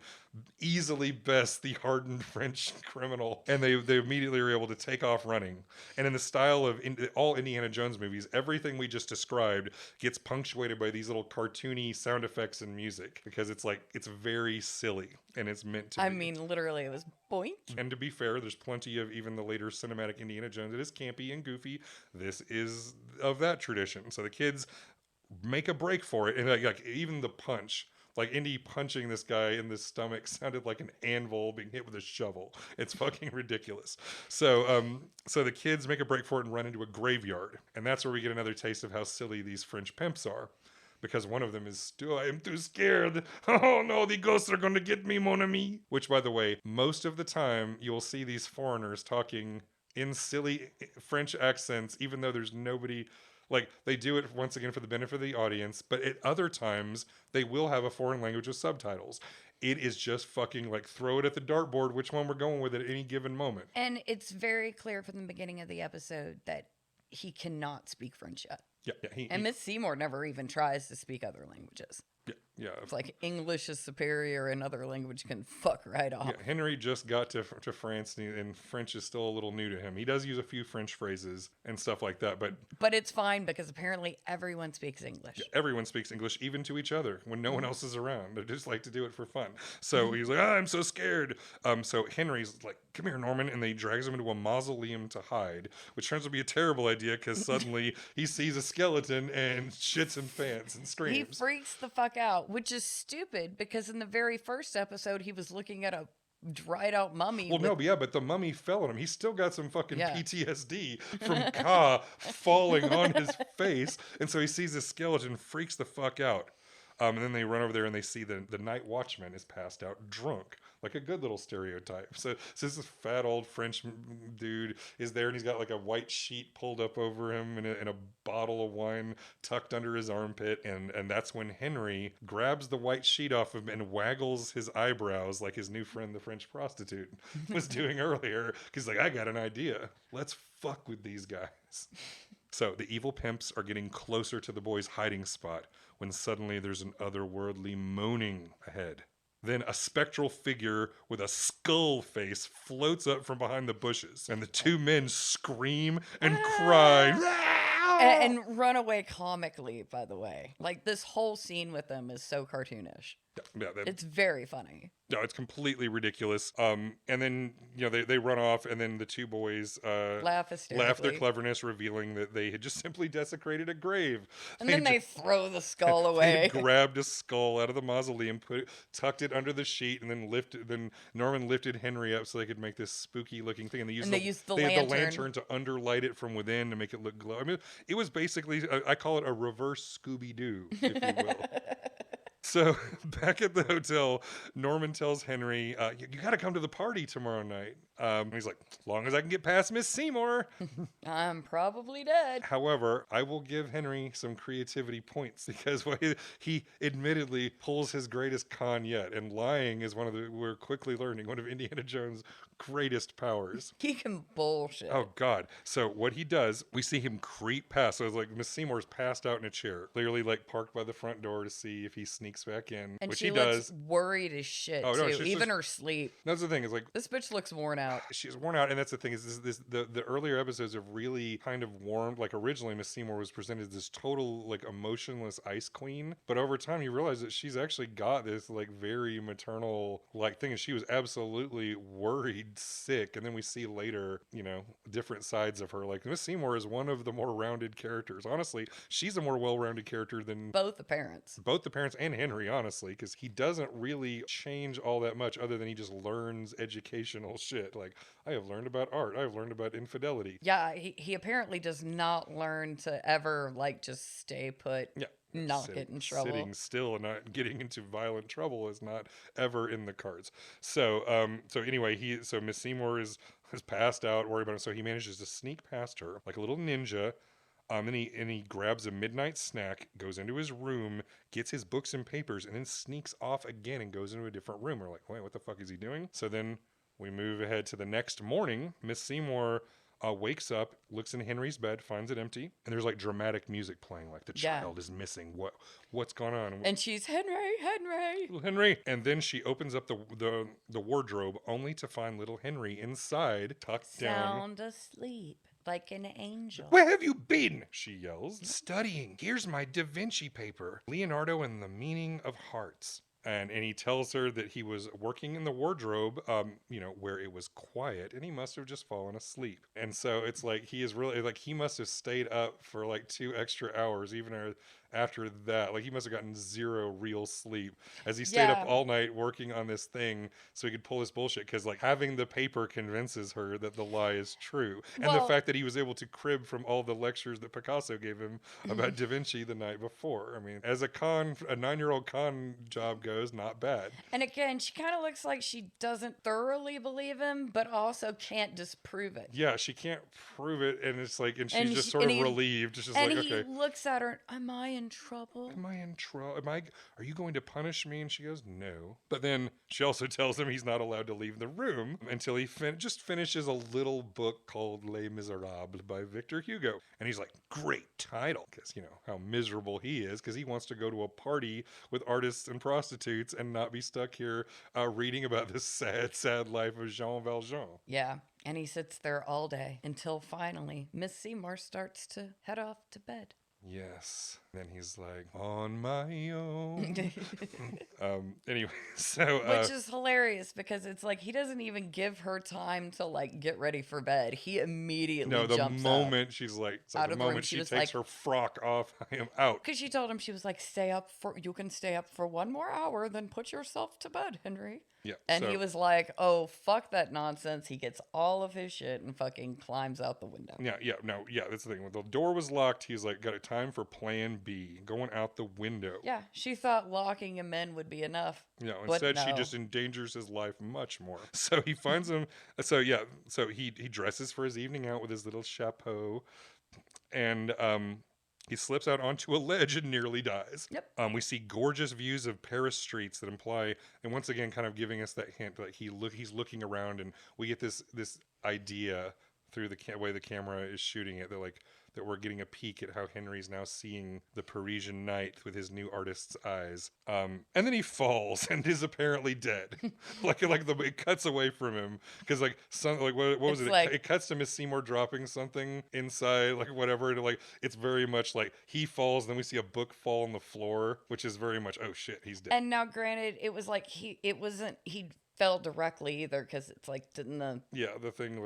[SPEAKER 2] easily bests the hardened French criminal, and they immediately are able to take off running. And in the style of all Indiana Jones movies, everything we just described gets punctuated by these little cartoony sound effects and music, because it's very silly, and it's meant to be.
[SPEAKER 3] I mean, literally, it was boink.
[SPEAKER 2] And to be fair, there's plenty of even the later cinematic Indiana Jones. It is campy and goofy. This is of that tradition. So the kids make a break for it, and even the punch, Indy punching this guy in the stomach sounded like an anvil being hit with a shovel. It's fucking ridiculous. So the kids make a break for it and run into a graveyard, and that's where we get another taste of how silly these French pimps are. because one of them is still, I am too scared. Oh no, the ghosts are going to get me, mon ami. Which, by the way, most of the time you'll see these foreigners talking in silly French accents, even though there's nobody. Like, they do it once again for the benefit of the audience, but at other times they will have a foreign language with subtitles. It is just fucking like throw it at the dartboard which one we're going with at any given moment.
[SPEAKER 3] And it's very clear from the beginning of the episode that he cannot speak French yet.
[SPEAKER 2] Yeah.
[SPEAKER 3] And Miss Seymour never even tries to speak other languages.
[SPEAKER 2] Yeah.
[SPEAKER 3] It's like English is superior and other language can fuck right off.
[SPEAKER 2] Yeah, Henry just got to France and French is still a little new to him. He does use a few French phrases and stuff like that, but
[SPEAKER 3] it's fine because apparently everyone speaks English.
[SPEAKER 2] Yeah, everyone speaks English, even to each other when no one else is around. They just like to do it for fun. So he's like, I'm so scared. So Henry's like, come here, Norman, and they drags him into a mausoleum to hide, which turns out to be a terrible idea because suddenly he sees a skeleton and shits in pants and screams.
[SPEAKER 3] He freaks the fuck out, which is stupid because in the very first episode he was looking at a dried out mummy.
[SPEAKER 2] Well, but the mummy fell on him. He's still got some fucking PTSD from Ka falling on his face. And so he sees this skeleton, freaks the fuck out. And then they run over there and they see the night watchman is passed out drunk, like a good little stereotype. So this fat old French dude is there and he's got like a white sheet pulled up over him and a bottle of wine tucked under his armpit. And that's when Henry grabs the white sheet off him and waggles his eyebrows like his new friend, the French prostitute, was doing earlier. Because like, I got an idea. Let's fuck with these guys. So the evil pimps are getting closer to the boys' hiding spot when suddenly there's an otherworldly moaning ahead. Then a spectral figure with a skull face floats up from behind the bushes, and the two men scream and cry.
[SPEAKER 3] And run away comically, by the way. Like, this whole scene with them is so cartoonish.
[SPEAKER 2] Yeah,
[SPEAKER 3] it's very funny.
[SPEAKER 2] No, it's completely ridiculous. And then, they run off, and then the two boys
[SPEAKER 3] laugh
[SPEAKER 2] their cleverness, revealing that they had just simply desecrated a grave.
[SPEAKER 3] And then they throw the skull away.
[SPEAKER 2] They grabbed a skull out of the mausoleum, tucked it under the sheet, and then Norman lifted Henry up so they could make this spooky looking thing. And they used the lantern to underlight it from within to make it look glow. I mean, it was basically, I call it a reverse Scooby-Doo, if you will. So back at the hotel, Norman tells Henry, you got to come to the party tomorrow night. He's like, as long as I can get past Miss Seymour.
[SPEAKER 3] I'm probably dead.
[SPEAKER 2] However, I will give Henry some creativity points because he admittedly pulls his greatest con yet. And lying is we're quickly learning, one of Indiana Jones' greatest powers.
[SPEAKER 3] He can bullshit.
[SPEAKER 2] Oh, God. So what he does, we see him creep past. So it's like Miss Seymour's passed out in a chair, clearly like parked by the front door to see if he sneaks back in,
[SPEAKER 3] and
[SPEAKER 2] which
[SPEAKER 3] she
[SPEAKER 2] he
[SPEAKER 3] looks
[SPEAKER 2] does.
[SPEAKER 3] Worried as shit, too. Even her sleep.
[SPEAKER 2] That's the thing. Is like,
[SPEAKER 3] this bitch looks worn out.
[SPEAKER 2] She's worn out, and that's the thing. Is the earlier episodes have really kind of warmed. Like, originally, Miss Seymour was presented as this total like emotionless ice queen, but over time you realize that she's actually got this like very maternal like thing, and she was absolutely worried sick. And then we see later, different sides of her. Like, Miss Seymour is one of the more rounded characters. Honestly, she's a more well-rounded character than
[SPEAKER 3] both the parents
[SPEAKER 2] and Henry, honestly, because he doesn't really change all that much other than he just learns educational shit. Like, I have learned about art. I have learned about infidelity.
[SPEAKER 3] Yeah, he apparently does not learn to ever like just stay put. Yeah. Not get in trouble.
[SPEAKER 2] Sitting still and not getting into violent trouble is not ever in the cards. So anyway, Miss Seymour is passed out, worried about it. So he manages to sneak past her like a little ninja. And he grabs a midnight snack, goes into his room, gets his books and papers, and then sneaks off again and goes into a different room. We're like, wait, what the fuck is he doing? So then we move ahead to the next morning. Miss Seymour wakes up, looks in Henry's bed, finds it empty, and there's like dramatic music playing, like the child is missing. What's going on?
[SPEAKER 3] And she's Henry.
[SPEAKER 2] Little Henry. And then she opens up the wardrobe, only to find little Henry inside, tucked down.
[SPEAKER 3] Sound asleep. Like an angel.
[SPEAKER 2] Where have you been? She yells. Studying. Here's my Da Vinci paper. Leonardo and the Meaning of Hearts. And he tells her that he was working in the wardrobe, where it was quiet, and he must have just fallen asleep. And so it's like he is really like he must have stayed up for like 2 extra hours, even after that. Like he must have gotten 0 real sleep as he stayed up all night working on this thing so he could pull this bullshit. Because like having the paper convinces her that the lie is true, and the fact that he was able to crib from all the lectures that Picasso gave him about Da Vinci the night before. I mean, as a 9-year-old con job goes, not bad.
[SPEAKER 3] And again, she kind of looks like she doesn't thoroughly believe him, but also can't disprove it.
[SPEAKER 2] Yeah, she can't prove it, and it's like, and she's just sort of relieved. It's just like, okay.
[SPEAKER 3] And he looks at her, am I in trouble?
[SPEAKER 2] Am I in trouble? Are you going to punish me? And she goes, no. But then she also tells him he's not allowed to leave the room until he just finishes a little book called Les Miserables by Victor Hugo. And he's like, great title. Because, how miserable he is, because he wants to go to a party with artists and prostitutes and not be stuck here reading about the sad, sad life of Jean Valjean.
[SPEAKER 3] Yeah. And he sits there all day until finally Miss Seymour starts to head off to bed.
[SPEAKER 2] Yes. Then he's like, on my own. Anyway, so
[SPEAKER 3] which is hilarious because it's like he doesn't even give her time to like get ready for bed. He immediately jumps
[SPEAKER 2] moment
[SPEAKER 3] up.
[SPEAKER 2] She's like,
[SPEAKER 3] out
[SPEAKER 2] the
[SPEAKER 3] of the
[SPEAKER 2] moment
[SPEAKER 3] room,
[SPEAKER 2] she
[SPEAKER 3] was
[SPEAKER 2] takes
[SPEAKER 3] like,
[SPEAKER 2] her frock off, I am out.
[SPEAKER 3] Because she told him, she was like, you can stay up for 1 more hour, then put yourself to bed, Henry.
[SPEAKER 2] Yeah.
[SPEAKER 3] And he was like, oh, fuck that nonsense. He gets all of his shit and fucking climbs out the window.
[SPEAKER 2] Yeah, that's the thing. When the door was locked, he's like, got a time for plan B, going out the window.
[SPEAKER 3] Yeah, she thought locking him in would be enough.
[SPEAKER 2] Instead she just endangers his life much more. So he finds him. So he dresses for his evening out with his little chapeau, and he slips out onto a ledge and nearly dies.
[SPEAKER 3] Yep.
[SPEAKER 2] We see gorgeous views of Paris streets that imply, and once again, kind of giving us that hint, like he's looking around, and we get this idea through the way the camera is shooting it that we're getting a peek at how Henry's now seeing the Parisian night with his new artist's eyes. And then he falls and is apparently dead. It cuts away from him because what was it? It cuts to Miss Seymour dropping something inside, like whatever. And it's very much like he falls, and then we see a book fall on the floor, which is very much, oh shit, he's dead.
[SPEAKER 3] And now, granted, it was like he fell directly either, because it's like didn't the
[SPEAKER 2] thing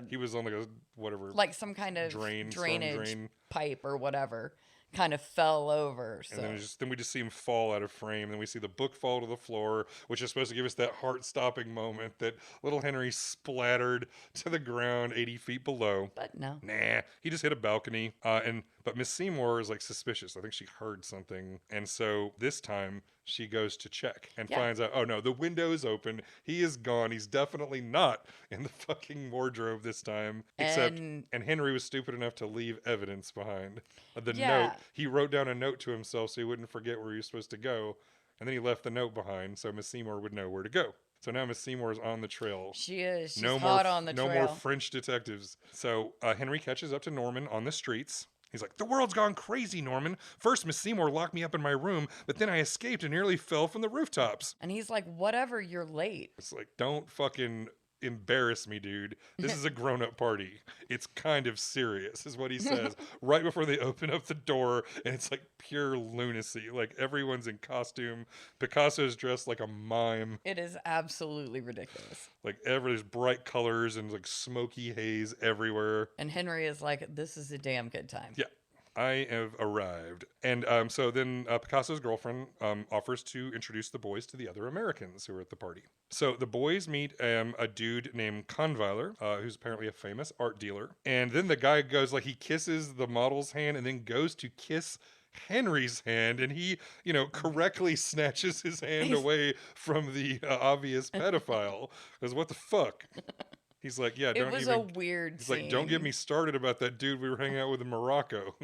[SPEAKER 3] he
[SPEAKER 2] was on a whatever,
[SPEAKER 3] like some kind of drainage pipe or whatever kind of fell over. So.
[SPEAKER 2] And then we just see him fall out of frame. Then we see the book fall to the floor, which is supposed to give us that heart-stopping moment that little Henry splattered to the ground 80 feet below.
[SPEAKER 3] But no.
[SPEAKER 2] Nah, he just hit a balcony. But Miss Seymour is suspicious. I think she heard something. And so this time she goes to check and finds out, oh no, the window is open. He is gone. He's definitely not in the fucking wardrobe this time. And Henry was stupid enough to leave evidence behind. Note, he wrote down a note to himself so he wouldn't forget where he was supposed to go. And then he left the note behind so Miss Seymour would know where to go. So now Miss Seymour is on the trail.
[SPEAKER 3] She is. She's hot on the trail.
[SPEAKER 2] No more French detectives. So Henry catches up to Norman on the streets. He's like, the world's gone crazy, Norman. First, Miss Seymour locked me up in my room, but then I escaped and nearly fell from the rooftops.
[SPEAKER 3] And he's like, whatever, you're late.
[SPEAKER 2] It's like, don't fucking embarrass me, dude. This is a grown-up party. It's kind of serious, is what he says right before they open up the door, and it's like pure lunacy. Like everyone's in costume. Picasso's dressed like a mime.
[SPEAKER 3] It is absolutely ridiculous.
[SPEAKER 2] Like there's bright colors and like smoky haze everywhere.
[SPEAKER 3] And Henry is like, this is a damn good time.
[SPEAKER 2] Yeah. I have arrived. And so then Picasso's girlfriend offers to introduce the boys to the other Americans who are at the party. So the boys meet a dude named Kahnweiler, who's apparently a famous art dealer. And then the guy goes, he kisses the model's hand and then goes to kiss Henry's hand, and he, correctly snatches his hand away from the obvious pedophile. Because what the fuck? He's like, yeah,
[SPEAKER 3] it was a weird scene.
[SPEAKER 2] He's like, don't get me started about that dude we were hanging out with in Morocco.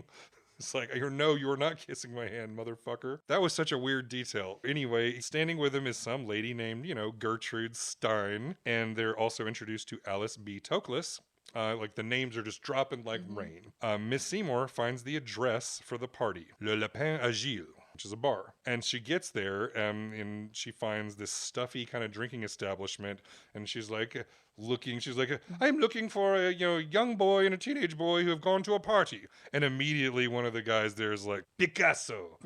[SPEAKER 2] It's like, no, you are not kissing my hand, motherfucker. That was such a weird detail. Anyway, standing with him is some lady named, Gertrude Stein. And they're also introduced to Alice B. Toklas. The names are just dropping like rain. Miss Seymour finds the address for the party, Le Lapin Agile, which is a bar. And she gets there and she finds this stuffy kind of drinking establishment. And she's like, I'm looking for a young boy and a teenage boy who have gone to a party. And immediately one of the guys there is like, Picasso.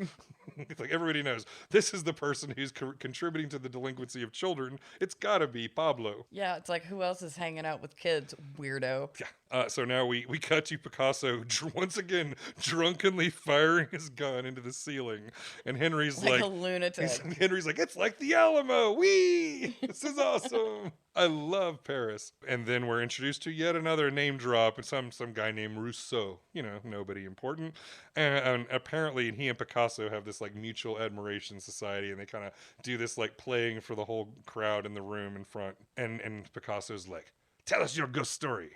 [SPEAKER 2] It's like everybody knows this is the person who's contributing to the delinquency of children. It's gotta be Pablo.
[SPEAKER 3] Yeah, it's like, who else is hanging out with kids? Weirdo.
[SPEAKER 2] Yeah. So now we cut to Picasso once again drunkenly firing his gun into the ceiling, and Henry's
[SPEAKER 3] Like a lunatic.
[SPEAKER 2] Henry's like, it's like the Alamo. Wee! This is awesome. I love Paris. And then we're introduced to yet another name drop, and some guy named Rousseau. You know, nobody important. And apparently, he and Picasso have this like mutual admiration society, and they kind of do this like playing for the whole crowd in the room in front. And Picasso's like, tell us your ghost story.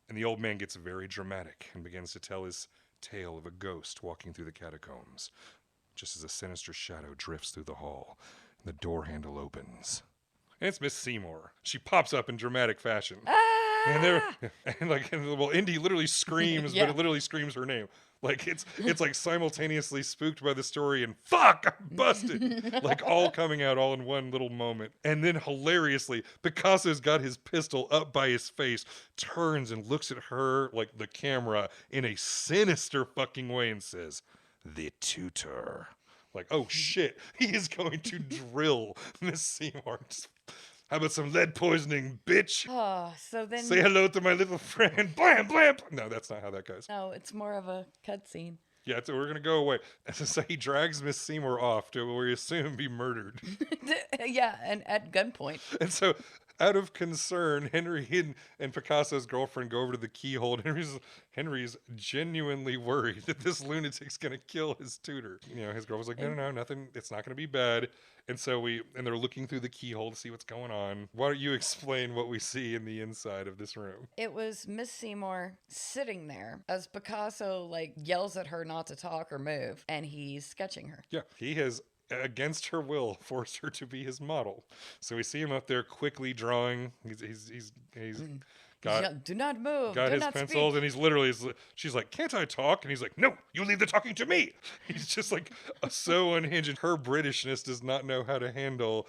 [SPEAKER 2] And the old man gets very dramatic and begins to tell his tale of a ghost walking through the catacombs, just as a sinister shadow drifts through the hall and the door handle opens. And it's Miss Seymour. She pops up in dramatic fashion. And Indy literally screams,
[SPEAKER 3] Yeah.
[SPEAKER 2] but it literally screams her name. Like it's like simultaneously spooked by the story and fuck, I'm busted. Like all coming out all in one little moment. And then hilariously, Picasso's got his pistol up by his face, turns and looks at her, like the camera, in a sinister fucking way and says, "The tutor." Like, oh shit, he is going to drill Miss Seymour. How about some lead poisoning, bitch?
[SPEAKER 3] Oh, so then...
[SPEAKER 2] Say hello to my little friend. Blam, blam. No, that's not how that goes.
[SPEAKER 3] No, it's more of a cutscene.
[SPEAKER 2] Yeah, so we're going to go away. So he drags Miss Seymour off to where we assume be murdered.
[SPEAKER 3] Yeah, and at gunpoint.
[SPEAKER 2] And so, out of concern, Henry and Picasso's girlfriend go over to the keyhole. And Henry's genuinely worried that this lunatic's going to kill his tutor. You know, his girlfriend's like, no, nothing. It's not going to be bad. And so they're looking through the keyhole to see what's going on. Why don't you explain what we see in the inside of this room?
[SPEAKER 3] It was Miss Seymour sitting there as Picasso like yells at her not to talk or move, and he's sketching her.
[SPEAKER 2] Yeah, he has, against her will, forced her to be his model. So we see him up there quickly drawing. He's got
[SPEAKER 3] Do not move.
[SPEAKER 2] got
[SPEAKER 3] do
[SPEAKER 2] his
[SPEAKER 3] not
[SPEAKER 2] pencils,
[SPEAKER 3] speak.
[SPEAKER 2] and he's literally, she's like, can't I talk? And he's like, no, you leave the talking to me. He's just like so unhinged. And her Britishness does not know how to handle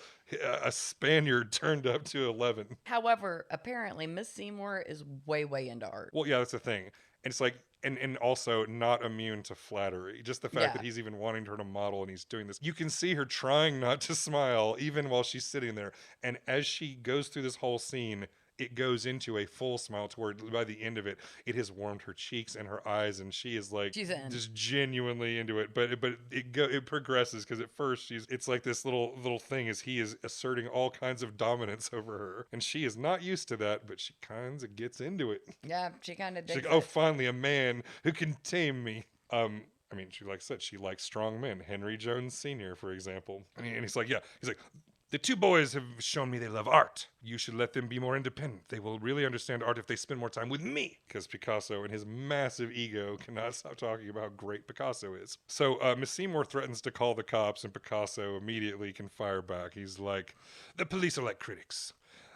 [SPEAKER 2] a Spaniard turned up to 11.
[SPEAKER 3] However, apparently Miss Seymour is way into art.
[SPEAKER 2] Well, yeah, that's the thing. And it's like, and also not immune to flattery. Just the fact that he's even wanting her to model and he's doing this. You can see her trying not to smile even while she's sitting there. And as she goes through this whole scene, it goes into a full smile to where by the end of it, it has warmed her cheeks and her eyes, and she is like
[SPEAKER 3] She's in.
[SPEAKER 2] just genuinely into it. But it progresses because at first it's like this little thing as he is asserting all kinds of dominance over her, and she is not used to that, but she kind of gets into it.
[SPEAKER 3] Yeah, she kind of
[SPEAKER 2] She's
[SPEAKER 3] digs
[SPEAKER 2] like, oh,
[SPEAKER 3] it.
[SPEAKER 2] finally a man who can tame me. I mean, she like I said, she likes strong men. Henry Jones Sr., for example. And he's like, yeah, he's like, the two boys have shown me they love art. You should let them be more independent. They will really understand art if they spend more time with me. Because Picasso and his massive ego cannot stop talking about how great Picasso is. So Miss Seymour threatens to call the cops, and Picasso immediately can fire back. He's like, the police are like critics.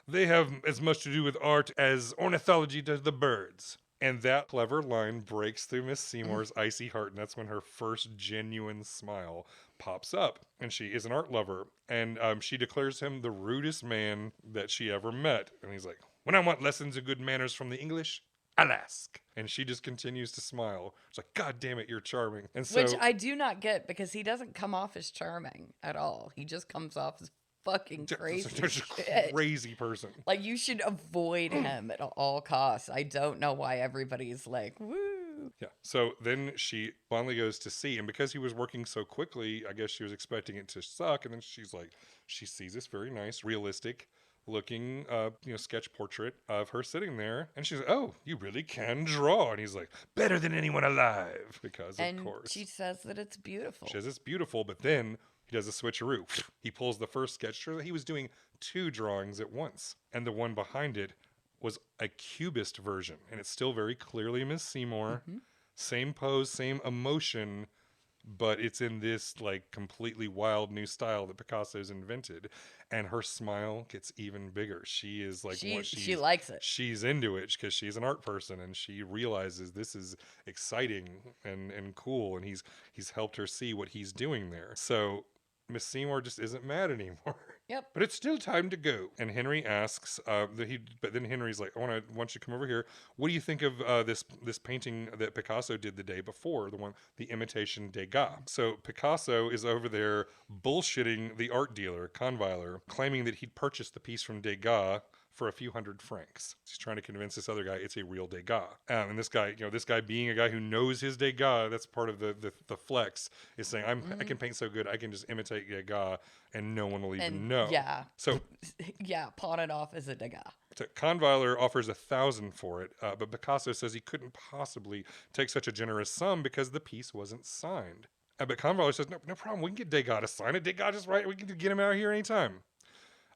[SPEAKER 2] They have as much to do with art as ornithology does the birds. And that clever line breaks through Miss Seymour's icy heart, and that's when her first genuine smile pops up. And she is an art lover, and she declares him the rudest man that she ever met. And he's like, when I want lessons in good manners from the English, I'll ask. And she just continues to smile. It's like, God damn it, you're charming. And so,
[SPEAKER 3] Which I do not get, because he doesn't come off as charming at all. He just comes off as fucking crazy
[SPEAKER 2] Just a
[SPEAKER 3] shit.
[SPEAKER 2] crazy person.
[SPEAKER 3] Like, you should avoid him at all costs. I don't know why everybody's like, woo.
[SPEAKER 2] Yeah. So then she finally goes to see, and because he was working so quickly, I guess she was expecting it to suck. And then she's like, she sees this very nice, realistic looking, sketch portrait of her sitting there, and she's like, "Oh, you really can draw." And he's like, "Better than anyone alive," because of course
[SPEAKER 3] she says that it's beautiful.
[SPEAKER 2] she says it's beautiful, but then he does a switcheroo. He pulls the first sketch. Sure, he was doing two drawings at once, and the one behind it was a cubist version, and it's still very clearly Miss Seymour.
[SPEAKER 3] Mm-hmm.
[SPEAKER 2] Same pose, same emotion, but it's in this like completely wild new style that Picasso's invented, and her smile gets even bigger. She is like,
[SPEAKER 3] she likes it.
[SPEAKER 2] She's into it because she's an art person, and she realizes this is exciting and cool, and he's helped her see what he's doing there. So Miss Seymour just isn't mad anymore.
[SPEAKER 3] Yep.
[SPEAKER 2] But it's still time to go. And Henry asks, but then Henry's like, I want you to come over here. What do you think of this painting that Picasso did the day before, the imitation Degas? So Picasso is over there bullshitting the art dealer, Conviler, claiming that he'd purchased the piece from Degas for a few hundred francs. He's trying to convince this other guy it's a real Degas. And this guy being a guy who knows his Degas, that's part of the flex, is saying, I can paint so good, I can just imitate Degas and no one will even know.
[SPEAKER 3] Yeah.
[SPEAKER 2] So
[SPEAKER 3] yeah, pawn it off as a Degas.
[SPEAKER 2] So Conviler offers 1,000 for it, but Picasso says he couldn't possibly take such a generous sum because the piece wasn't signed. But Conviler says, no problem, we can get Degas to sign it. Degas is right, we can get him out here anytime.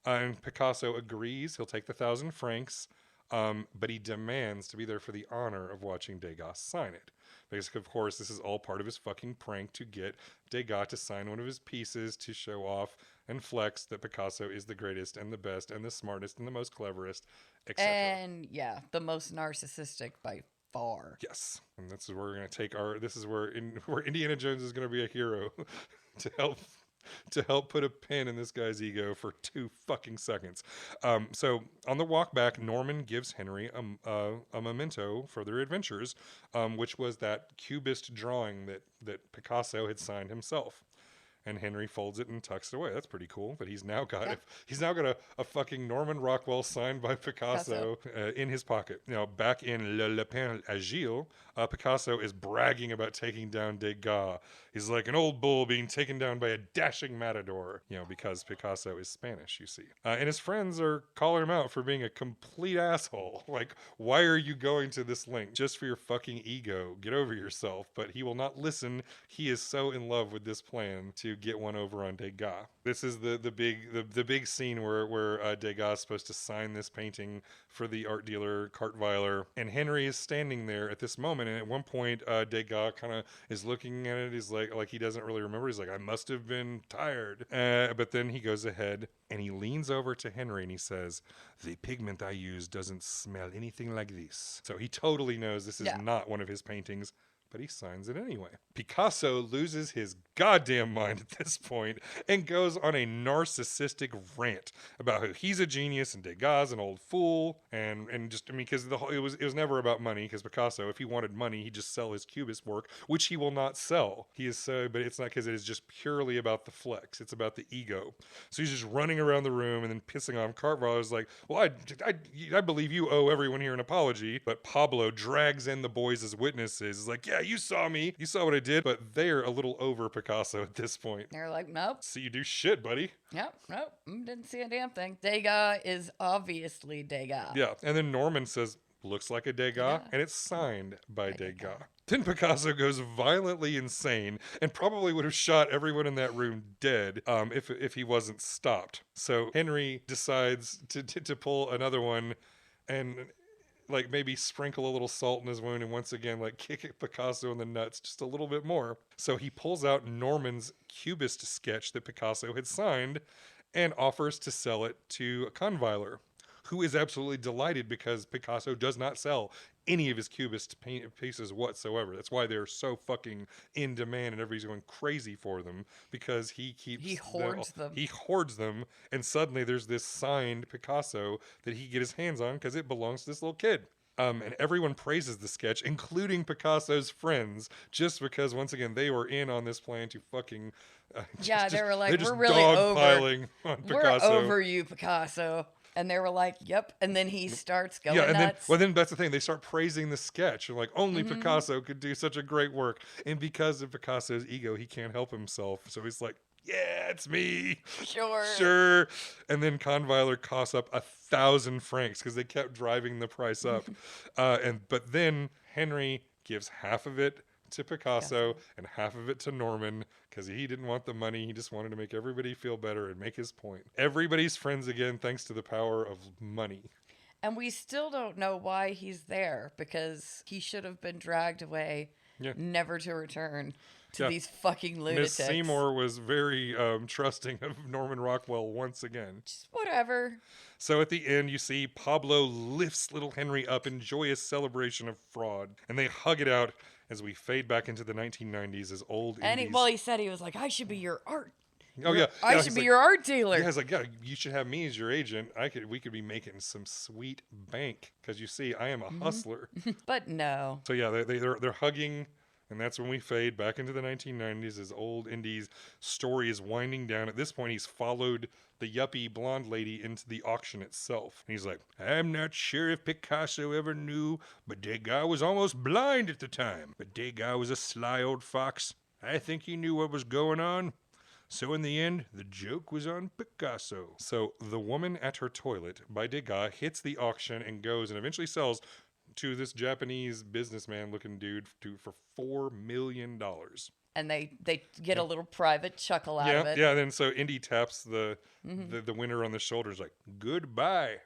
[SPEAKER 2] And Picasso agrees, he'll take the 1,000 francs, but he demands to be there for the honor of watching Degas sign it. Because, of course, this is all part of his fucking prank to get Degas to sign one of his pieces to show off and flex that Picasso is the greatest and the best and the smartest and the most cleverest, etc.
[SPEAKER 3] And, yeah, the most narcissistic by far.
[SPEAKER 2] Yes. And this is where we're going to take this is where Indiana Jones is going to be a hero to help put a pin in this guy's ego for 2 fucking seconds. So on the walk back, Norman gives Henry a memento for their adventures, which was that cubist drawing that Picasso had signed himself. And Henry folds it and tucks it away. That's pretty cool. But he's now got a fucking Norman Rockwell signed by Picasso in his pocket. Back in Le Lapin Agile, Picasso is bragging about taking down Degas. He's like an old bull being taken down by a dashing matador. Because Picasso is Spanish, you see. And his friends are calling him out for being a complete asshole. Like, why are you going to this length? Just for your fucking ego. Get over yourself. But he will not listen. He is so in love with this plan to get one over on Degas. This is the big scene where Degas is supposed to sign this painting for the art dealer Cartweiler, and Henry is standing there at this moment. And at one point, Degas kind of is looking at it. He's like he doesn't really remember. He's like, I must have been tired. But then he goes ahead and he leans over to Henry and he says, "The pigment I use doesn't smell anything like this." So he totally knows this is not one of his paintings. But he signs it anyway. Picasso loses his goddamn mind at this point and goes on a narcissistic rant about how he's a genius and Degas an old fool, and just because it was never about money. Because Picasso, if he wanted money, he'd just sell his cubist work, which he will not sell. But it's not because it is just purely about the flex. It's about the ego. So he's just running around the room and then pissing off Cartwright. Is like, well, I believe you owe everyone here an apology. But Pablo drags in the boys as witnesses. He's like, yeah, you saw me. You saw what I did. But they're a little over Picasso at this point.
[SPEAKER 3] They're like, nope.
[SPEAKER 2] See you do shit, buddy.
[SPEAKER 3] Nope. Didn't see a damn thing. Degas is obviously Degas.
[SPEAKER 2] Yeah. And then Norman says, looks like a Degas, and it's signed by Degas. Then Picasso goes violently insane and probably would have shot everyone in that room dead if he wasn't stopped. So Henry decides to pull another one and like maybe sprinkle a little salt in his wound and once again like kick Picasso in the nuts just a little bit more. So he pulls out Norman's cubist sketch that Picasso had signed and offers to sell it to Conviler, who is absolutely delighted because Picasso does not sell any of his cubist pieces whatsoever. That's why they're so fucking in demand and everybody's going crazy for them, because he hoards them. He hoards them, and suddenly there's this signed Picasso that he can get his hands on because it belongs to this little kid. And everyone praises the sketch, including Picasso's friends, just because, once again, they were in on this plan to fucking...
[SPEAKER 3] they were like,
[SPEAKER 2] we're
[SPEAKER 3] really
[SPEAKER 2] dogpiling on Picasso.
[SPEAKER 3] We're over you, Picasso. And they were like, yep. And then he starts going nuts.
[SPEAKER 2] Then that's the thing. They start praising the sketch. They're like, only Picasso could do such a great work. And because of Picasso's ego, he can't help himself. So he's like, yeah, it's me. Sure. And then Conviler costs up 1,000 francs because they kept driving the price up. But then Henry gives half of it to Picasso and half of it to Norman because he didn't want the money. He just wanted to make everybody feel better and make his point. Everybody's friends again thanks to the power of money.
[SPEAKER 3] And we still don't know why he's there, because he should have been dragged away, never to return to these fucking lunatics.
[SPEAKER 2] Miss Seymour was very trusting of Norman Rockwell once again.
[SPEAKER 3] Just whatever.
[SPEAKER 2] So at the end, you see Pablo lifts little Henry up in joyous celebration of fraud, and they hug it out as we fade back into the 1990s as old
[SPEAKER 3] And
[SPEAKER 2] indies.
[SPEAKER 3] he said, he was like, I should be your art
[SPEAKER 2] Oh yeah,
[SPEAKER 3] I
[SPEAKER 2] yeah,
[SPEAKER 3] should
[SPEAKER 2] he's
[SPEAKER 3] be
[SPEAKER 2] like,
[SPEAKER 3] your art dealer.
[SPEAKER 2] yeah, he's like, yeah, you should have me as your agent. We could be making some sweet bank because you see, I am a hustler.
[SPEAKER 3] But no.
[SPEAKER 2] So yeah, they're hugging, and that's when we fade back into the 1990s as old Indy's story is winding down. At this point, he's followed the yuppie blonde lady into the auction itself. And he's like, I'm not sure if Picasso ever knew, but that guy was almost blind at the time. But that guy was a sly old fox. I think he knew what was going on. So in the end, the joke was on Picasso. So The Woman at Her Toilet by Degas hits the auction and goes and eventually sells to this Japanese businessman looking dude for $4 million.
[SPEAKER 3] And they get a little private chuckle out of it.
[SPEAKER 2] Yeah, then so Indy taps the winner on the shoulders like, goodbye.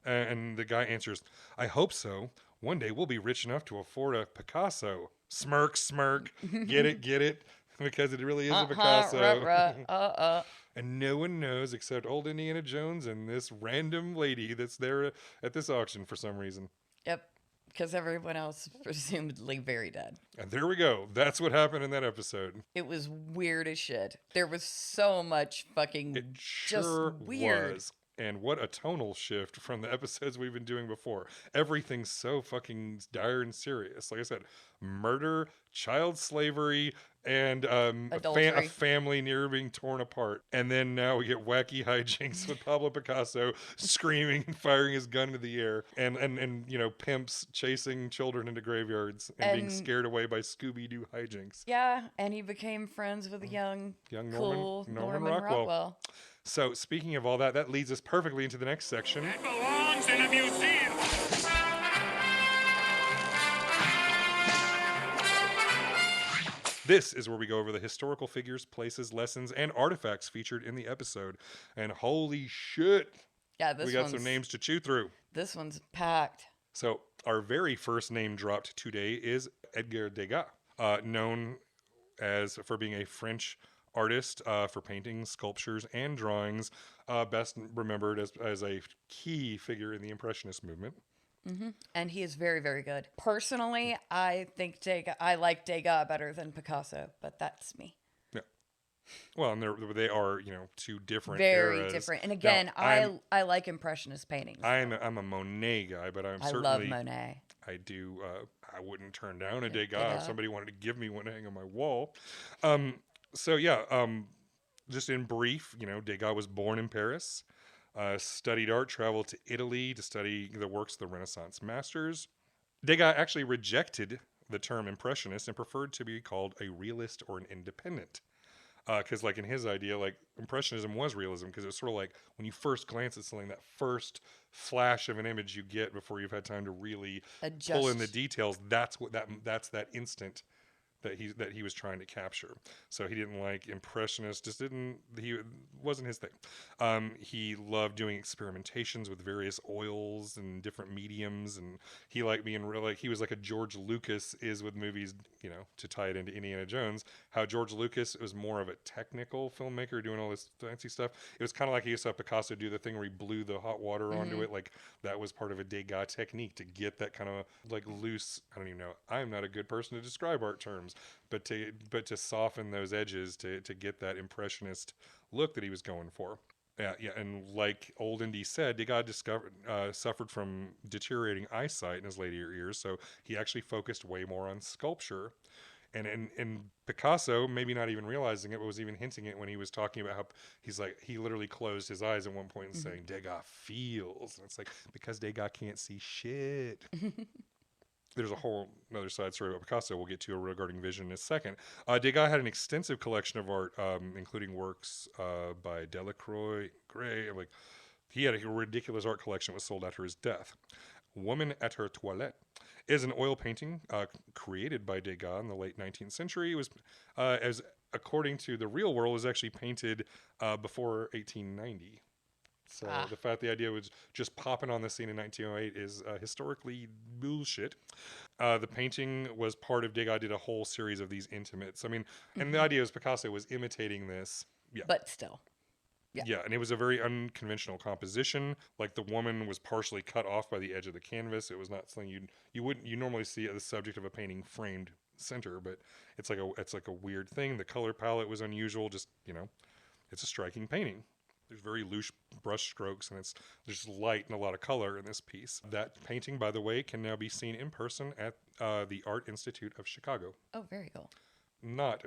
[SPEAKER 2] And the guy answers, I hope so. One day we'll be rich enough to afford a Picasso. Smirk, smirk. Get it? Because it really is a Picasso. And no one knows except old Indiana Jones and this random lady that's there at this auction for some reason.
[SPEAKER 3] Yep. Because everyone else is presumably very dead.
[SPEAKER 2] And there we go. That's what happened in that episode.
[SPEAKER 3] It was weird as shit. There was so much fucking
[SPEAKER 2] It
[SPEAKER 3] just
[SPEAKER 2] sure
[SPEAKER 3] weird.
[SPEAKER 2] was. And what a tonal shift from the episodes we've been doing before. Everything's so fucking dire and serious. Like I said, murder, child slavery, and a family near being torn apart. And then now we get wacky hijinks with Pablo Picasso screaming and firing his gun into the air. And you know, pimps chasing children into graveyards and being scared away by Scooby-Doo hijinks.
[SPEAKER 3] Yeah, and he became friends with a young cool Norman Rockwell.
[SPEAKER 2] So, speaking of all that, that leads us perfectly into the next section.
[SPEAKER 5] That belongs in a museum.
[SPEAKER 2] This is where we go over the historical figures, places, lessons, and artifacts featured in the episode. And holy shit,
[SPEAKER 3] Yeah,
[SPEAKER 2] we got some names to chew through.
[SPEAKER 3] This one's packed.
[SPEAKER 2] So, our very first name dropped today is Edgar Degas, known for being a French artist for paintings, sculptures, and drawings, best remembered as a key figure in the Impressionist movement.
[SPEAKER 3] Mm-hmm. And he is very, very good. Personally, I think I like Degas better than Picasso, but that's me.
[SPEAKER 2] Yeah. Well, and they are, you know, two different
[SPEAKER 3] Very
[SPEAKER 2] eras.
[SPEAKER 3] different. And again,
[SPEAKER 2] now,
[SPEAKER 3] I like Impressionist paintings.
[SPEAKER 2] I'm a Monet guy, but I
[SPEAKER 3] love Monet.
[SPEAKER 2] I do. I wouldn't turn down a Degas if somebody wanted to give me one to hang on my wall. So yeah, just in brief, you know, Degas was born in Paris, studied art, traveled to Italy to study the works of the Renaissance masters. Degas actually rejected the term Impressionist and preferred to be called a realist or an independent. Because like in his idea, like Impressionism was realism because it was sort of like when you first glance at something, that first flash of an image you get before you've had time to really pull in the details. That's that instant that he was trying to capture. So he didn't like Impressionist, he wasn't his thing. He loved doing experimentations with various oils and different mediums, and he liked being real, like he was like a George Lucas is with movies, you know, to tie it into Indiana Jones. How George Lucas was more of a technical filmmaker doing all this fancy stuff. It was kind of like he used to have Picasso do the thing where he blew the hot water onto it. Like that was part of a Degas technique to get that kind of like loose, I don't even know, I'm not a good person to describe art terms, but to soften those edges to get that Impressionist look that he was going for. Yeah, and like old Indy said, Degas suffered from deteriorating eyesight in his later years, so he actually focused way more on sculpture. And Picasso, maybe not even realizing it, but was even hinting it when he was talking about how he's like, he literally closed his eyes at one point and saying, Degas feels. And it's like, because Degas can't see shit. There's a whole another side story about Picasso we'll get to regarding vision in a second. Degas had an extensive collection of art, including works by Delacroix, Gray. Like, he had a ridiculous art collection that was sold after his death. Woman at Her Toilette is an oil painting created by Degas in the late 19th century. It was, as according to the real world, was actually painted before 1890. So the fact the idea was just popping on the scene in 1908 is historically bullshit. The painting was part of Degas did a whole series of these intimates. I mean, and the idea is Picasso was imitating this. Yeah.
[SPEAKER 3] But still.
[SPEAKER 2] Yeah, and it was a very unconventional composition. Like the woman was partially cut off by the edge of the canvas. It was not something you normally see as the subject of a painting framed center, but it's like a weird thing. The color palette was unusual. Just, it's a striking painting. There's very loose brush strokes, and there's light and a lot of color in this piece. That painting, by the way, can now be seen in person at the Art Institute of Chicago.
[SPEAKER 3] Oh, very cool.
[SPEAKER 2] Not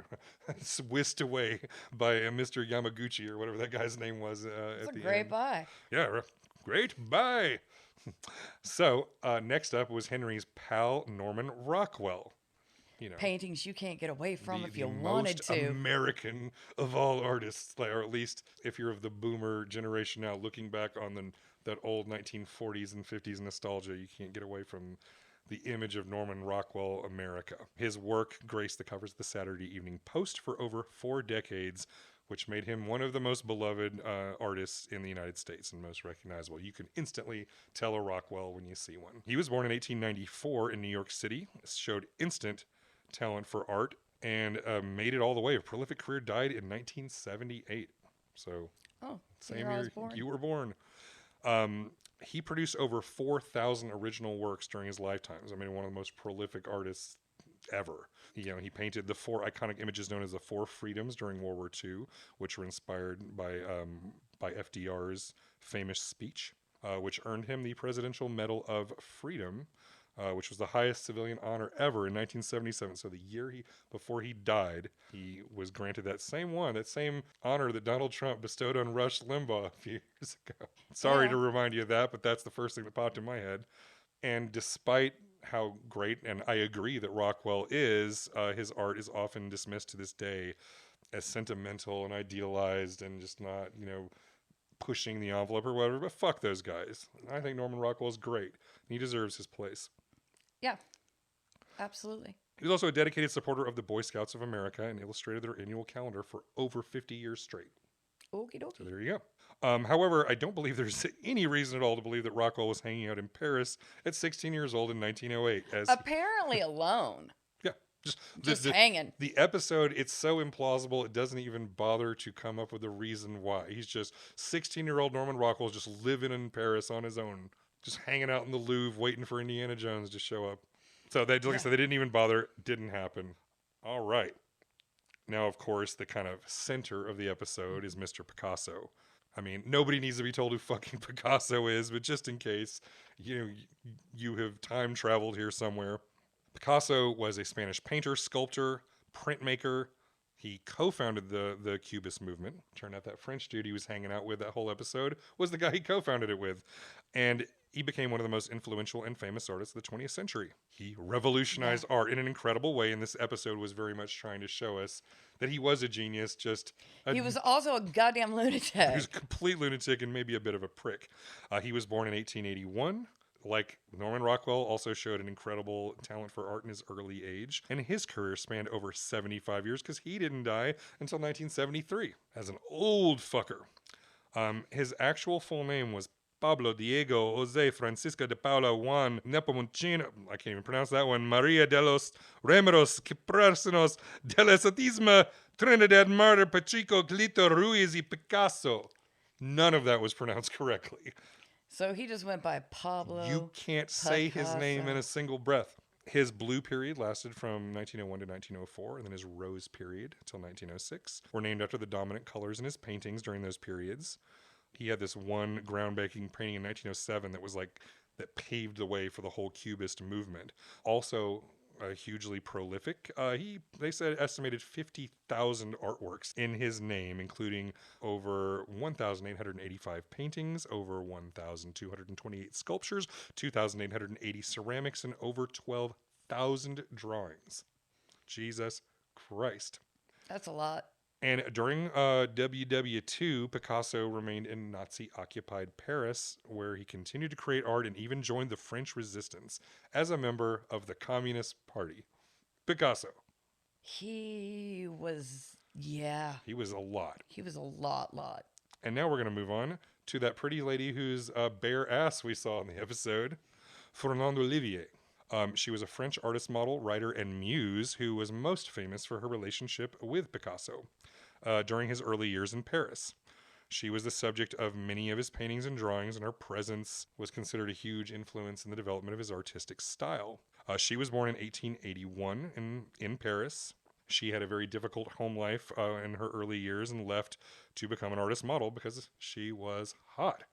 [SPEAKER 2] whisked away by Mr. Yamaguchi or whatever that guy's name was
[SPEAKER 3] It's
[SPEAKER 2] at
[SPEAKER 3] a
[SPEAKER 2] the
[SPEAKER 3] great
[SPEAKER 2] end.
[SPEAKER 3] buy.
[SPEAKER 2] Yeah, great buy. So next up was Henry's pal Norman Rockwell.
[SPEAKER 3] Paintings you can't get away from if you
[SPEAKER 2] the
[SPEAKER 3] wanted
[SPEAKER 2] most
[SPEAKER 3] to.
[SPEAKER 2] American of all artists, or at least if you're of the boomer generation now, looking back on that old 1940s and 50s nostalgia, you can't get away from the image of Norman Rockwell America. His work graced the covers of the Saturday Evening Post for over 4 decades, which made him one of the most beloved artists in the United States and most recognizable. You can instantly tell a Rockwell when you see one. He was born in 1894 in New York City, showed instant talent for art, and made it all the way. A prolific career, died in 1978. So, same
[SPEAKER 3] year I was
[SPEAKER 2] year
[SPEAKER 3] born.
[SPEAKER 2] you were born. He produced over 4,000 original works during his lifetimes. I mean, one of the most prolific artists ever. He painted the 4 iconic images known as the 4 Freedoms during World War II, which were inspired by FDR's famous speech, which earned him the Presidential Medal of Freedom, which was the highest civilian honor ever in 1977. So the year before he died, he was granted that same honor that Donald Trump bestowed on Rush Limbaugh a few years ago. Sorry to remind you of that, but that's the first thing that popped in my head. And despite how great, and I agree that Rockwell is, his art is often dismissed to this day as sentimental and idealized and just not, pushing the envelope or whatever, but fuck those guys. I think Norman Rockwell is great. He deserves his place.
[SPEAKER 3] Yeah, absolutely.
[SPEAKER 2] He was also a dedicated supporter of the Boy Scouts of America and illustrated their annual calendar for over 50 years straight.
[SPEAKER 3] Okie dokie.
[SPEAKER 2] So there you go. However, I don't believe there's any reason at all to believe that Rockwell was hanging out in Paris at 16 years old in 1908.
[SPEAKER 3] Apparently alone.
[SPEAKER 2] Yeah.
[SPEAKER 3] Just hanging.
[SPEAKER 2] The episode, it's so implausible, it doesn't even bother to come up with a reason why. He's just 16-year-old Norman Rockwell just living in Paris on his own. Just hanging out in the Louvre, waiting for Indiana Jones to show up. So, like I said, they didn't even bother. Didn't happen. All right. Now, of course, the kind of center of the episode is Mr. Picasso. I mean, nobody needs to be told who fucking Picasso is, but just in case, you have time traveled here somewhere. Picasso was a Spanish painter, sculptor, printmaker. He co-founded the Cubist movement. Turned out that French dude he was hanging out with that whole episode was the guy he co-founded it with. And he became one of the most influential and famous artists of the 20th century. He revolutionized art in an incredible way, and this episode was very much trying to show us that he was a genius,
[SPEAKER 3] he was also a goddamn lunatic.
[SPEAKER 2] He was a complete lunatic and maybe a bit of a prick. He was born in 1881. Like Norman Rockwell, also showed an incredible talent for art in his early age, and his career spanned over 75 years because he didn't die until 1973 as an old fucker. His actual full name was Pablo Diego Jose Francisco de Paula Juan Nepomuceno, I can't even pronounce that one, Maria de los Remeros Ciprarsenos de la Satisma Trinidad Martyr Pacheco Clito Ruiz y Picasso. None of that was pronounced correctly.
[SPEAKER 3] So he just went by Pablo.
[SPEAKER 2] You can't say his
[SPEAKER 3] Picasso.
[SPEAKER 2] name in a single breath. His blue period lasted from 1901 to 1904, and then his rose period until 1906 were named after the dominant colors in his paintings during those periods. He had this one groundbreaking painting in 1907 that paved the way for the whole Cubist movement. Also, hugely prolific. They said estimated 50,000 artworks in his name, including over 1,885 paintings, over 1,228 sculptures, 2,880 ceramics, and over 12,000 drawings. Jesus Christ.
[SPEAKER 3] That's a lot.
[SPEAKER 2] And during WW2, Picasso remained in Nazi-occupied Paris, where he continued to create art and even joined the French Resistance as a member of the Communist Party. Picasso.
[SPEAKER 3] He was
[SPEAKER 2] a lot.
[SPEAKER 3] He was a lot.
[SPEAKER 2] And now we're going to move on to that pretty lady whose bare ass we saw in the episode, Fernande Olivier. She was a French artist, model, writer, and muse who was most famous for her relationship with Picasso during his early years in Paris. She was the subject of many of his paintings and drawings, and her presence was considered a huge influence in the development of his artistic style. She was born in 1881 in Paris. She had a very difficult home life in her early years and left to become an artist model because she was hot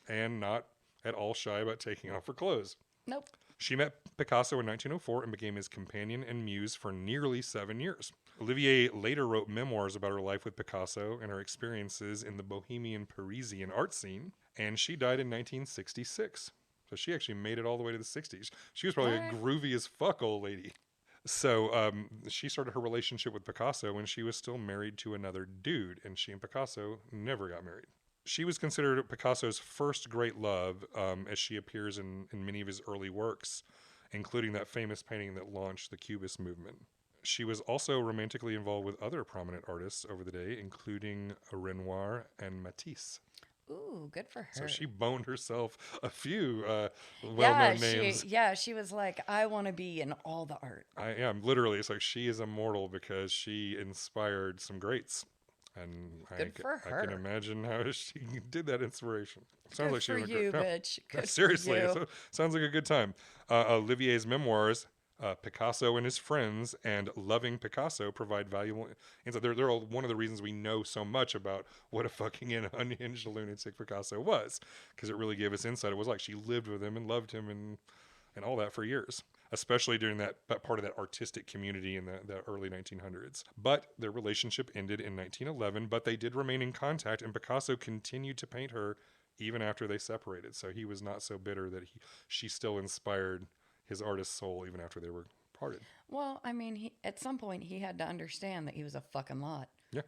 [SPEAKER 2] and not at all shy about taking off her clothes.
[SPEAKER 3] Nope.
[SPEAKER 2] She met Picasso in 1904 and became his companion and muse for nearly 7 years. Olivier later wrote memoirs about her life with Picasso and her experiences in the bohemian Parisian art scene, and she died in 1966. So she actually made it all the way to the 60s. She was probably a groovy as fuck old lady. So she started her relationship with Picasso when she was still married to another dude, and she and Picasso never got married. She was considered Picasso's first great love, as she appears in many of his early works, including that famous painting that launched the Cubist movement. She was also romantically involved with other prominent artists over the day, including Renoir and Matisse.
[SPEAKER 3] Ooh, good for her.
[SPEAKER 2] So she boned herself a few well-known names.
[SPEAKER 3] She was like, I want to be in all the art.
[SPEAKER 2] I am, literally. It's like she is immortal because she inspired some greats. And
[SPEAKER 3] Good for her.
[SPEAKER 2] I can imagine how she did that inspiration. Sounds
[SPEAKER 3] Good
[SPEAKER 2] like she
[SPEAKER 3] for
[SPEAKER 2] was
[SPEAKER 3] you,
[SPEAKER 2] a good,
[SPEAKER 3] bitch. Good
[SPEAKER 2] seriously,
[SPEAKER 3] for you.
[SPEAKER 2] sounds like a good time. Olivier's memoirs, Picasso and His Friends, and Loving Picasso provide valuable insight. They're all one of the reasons we know so much about what a fucking unhinged lunatic Picasso was, because it really gave us insight. It was like she lived with him and loved him and all that for years, especially during that part of that artistic community in the early 1900s. But their relationship ended in 1911, but they did remain in contact, and Picasso continued to paint her even after they separated. So he was not so bitter that she still inspired his artist soul even after they were parted.
[SPEAKER 3] Well, I mean, at some point he had to understand that he was a fucking lot.
[SPEAKER 2] Yeah.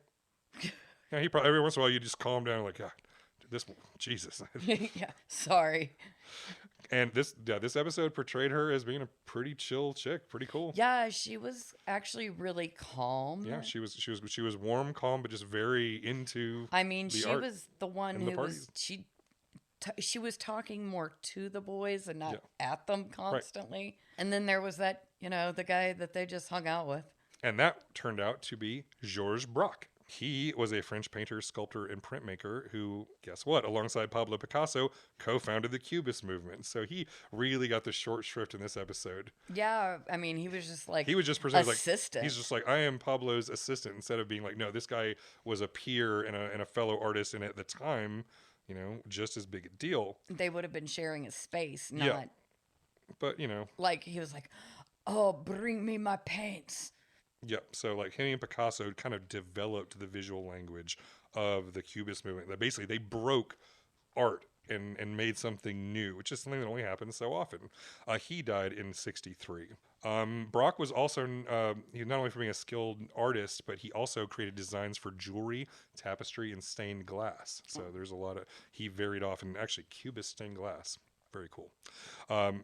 [SPEAKER 2] Yeah, he probably, every once in a while you just calm down like, God, this, Jesus.
[SPEAKER 3] Yeah, sorry.
[SPEAKER 2] And this episode portrayed her as being a pretty chill chick, pretty cool.
[SPEAKER 3] Yeah, she was actually really calm.
[SPEAKER 2] Yeah, she was warm, calm, but just very into.
[SPEAKER 3] I mean,
[SPEAKER 2] the
[SPEAKER 3] she
[SPEAKER 2] art
[SPEAKER 3] was the one
[SPEAKER 2] and the
[SPEAKER 3] who
[SPEAKER 2] parties.
[SPEAKER 3] she was talking more to the boys and not at them constantly. Right. And then there was that, the guy that they just hung out with.
[SPEAKER 2] And that turned out to be Georges Braque. He was a French painter, sculptor, and printmaker who, guess what, alongside Pablo Picasso, co-founded the Cubist movement. So he really got the short shrift in this episode.
[SPEAKER 3] Yeah, I mean, he was just like
[SPEAKER 2] presented
[SPEAKER 3] assistant.
[SPEAKER 2] He's just like, I am Pablo's assistant, instead of being like, no, this guy was a peer and a fellow artist, and at the time, just as big a deal.
[SPEAKER 3] They would have been sharing a space, not.
[SPEAKER 2] Yeah. But
[SPEAKER 3] like he was like, oh, bring me my paints.
[SPEAKER 2] Yep. So like him and Picasso kind of developed the visual language of the Cubist movement. That basically they broke art and made something new, which is something that only happens so often. He died in 1963. Braque was also, he not only for being a skilled artist, but he also created designs for jewelry, tapestry, and stained glass. So there's a lot of, he varied off, and actually Cubist stained glass. Very cool.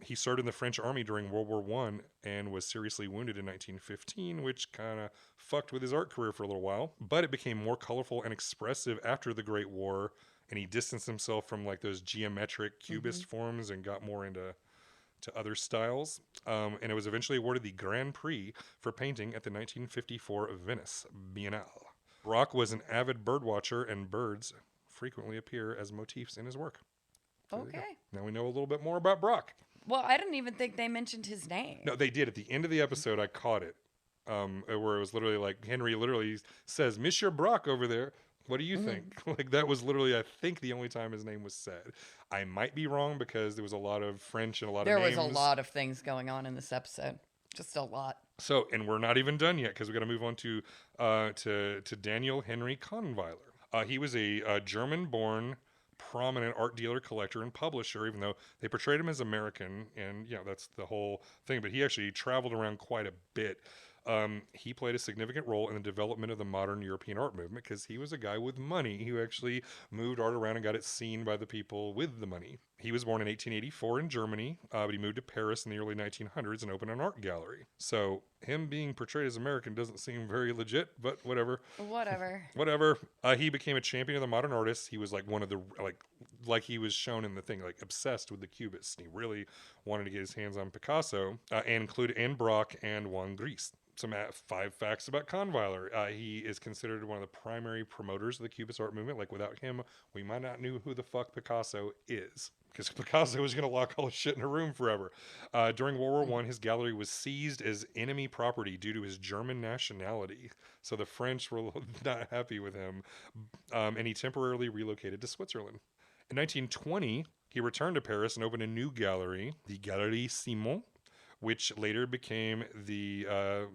[SPEAKER 2] He served in the French army during World War I and was seriously wounded in 1915, which kind of fucked with his art career for a little while. But it became more colorful and expressive after the Great War, and he distanced himself from like those geometric Cubist forms and got more into other styles. And it was eventually awarded the Grand Prix for painting at the 1954 Venice Biennale. Braque was an avid bird watcher, and birds frequently appear as motifs in his work. So
[SPEAKER 3] okay.
[SPEAKER 2] Now we know a little bit more about Braque.
[SPEAKER 3] Well, I didn't even think they mentioned his name.
[SPEAKER 2] No, they did. At the end of the episode, I caught it. Where it was literally like, Henry literally says, Monsieur Braque over there, what do you think? Like, that was literally, I think, the only time his name was said. I might be wrong because there was a lot of French and a lot of names.
[SPEAKER 3] There was a lot of things going on in this episode. Just a lot.
[SPEAKER 2] So, and we're not even done yet because we got to move on to Daniel Henry Kahnweiler. He was a German-born prominent art dealer, collector, and publisher, even though they portrayed him as American, and that's the whole thing. But he actually traveled around quite a bit. He played a significant role in the development of the modern European art movement because he was a guy with money who actually moved art around and got it seen by the people with the money. He was born in 1884 in Germany, but he moved to Paris in the early 1900s and opened an art gallery. So him being portrayed as American doesn't seem very legit, but whatever. Whatever. He became a champion of the modern artists. He was like one of the, like he was shown in the thing, like obsessed with the Cubists. He really wanted to get his hands on Picasso, and included Anne Braque and Juan Gris. Some 5 facts about Kahnweiler. He is considered one of the primary promoters of the Cubist art movement. Like, without him, we might not know who the fuck Picasso is. because Picasso was going to lock all his shit in a room forever. During World War I, his gallery was seized as enemy property due to his German nationality. So the French were not happy with him, and he temporarily relocated to Switzerland. In 1920, he returned to Paris and opened a new gallery, the Galerie Simon, which later became the, I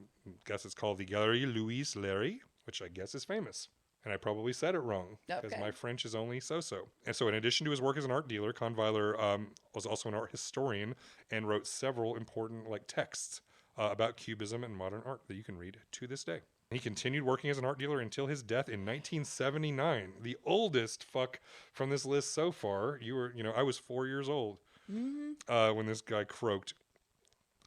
[SPEAKER 2] guess it's called the Galerie Louis Lery, which I guess is famous. And I probably said it wrong because my French is only so-so. And so in addition to his work as an art dealer, Kahnweiler was also an art historian and wrote several important texts about Cubism and modern art that you can read to this day. He continued working as an art dealer until his death in 1979. The oldest fuck from this list so far. I was 4 years old when this guy croaked.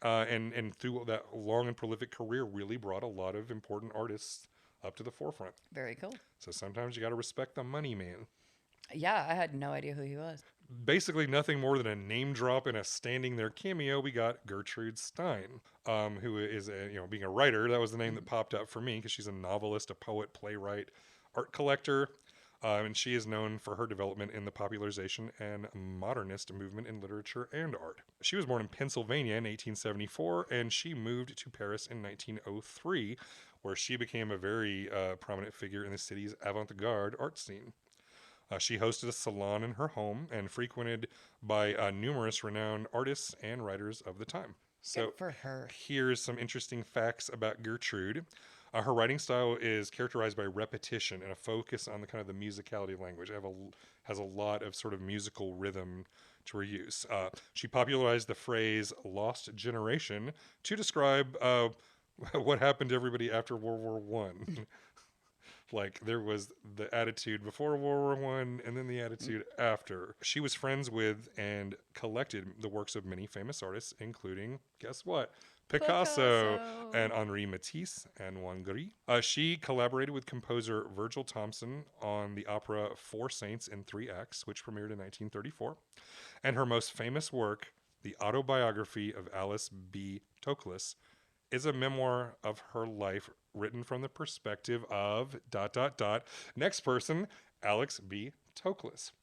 [SPEAKER 2] And through that long and prolific career, really brought a lot of important artists up to the forefront.
[SPEAKER 3] Very cool.
[SPEAKER 2] So sometimes you got to respect the money man.
[SPEAKER 3] Yeah, I had no idea who he was.
[SPEAKER 2] Basically nothing more than a name drop and a standing there cameo. We got Gertrude Stein, who is being a writer. That was the name that popped up for me because she's a novelist, a poet, playwright, art collector. And she is known for her development in the popularization and modernist movement in literature and art. She was born in Pennsylvania in 1874, and she moved to Paris in 1903, where she became a very prominent figure in the city's avant-garde art scene. She hosted a salon in her home and frequented by numerous renowned artists and writers of the time. So
[SPEAKER 3] Good for her.
[SPEAKER 2] Here's some interesting facts about Gertrude. Her writing style is characterized by repetition and a focus on the kind of the musicality of language. Has a lot of sort of musical rhythm to her use. She popularized the phrase "lost generation" to describe what happened to everybody after World War One. There was the attitude before World War I and then the attitude after. She was friends with and collected the works of many famous artists, including, guess what? Picasso and Henri Matisse and Juan Gris. She collaborated with composer Virgil Thompson on the opera Four Saints in Three Acts, which premiered in 1934. And her most famous work, The Autobiography of Alice B. Toklas, is a memoir of her life written from the perspective of ... Next person, Alex B. Toklas.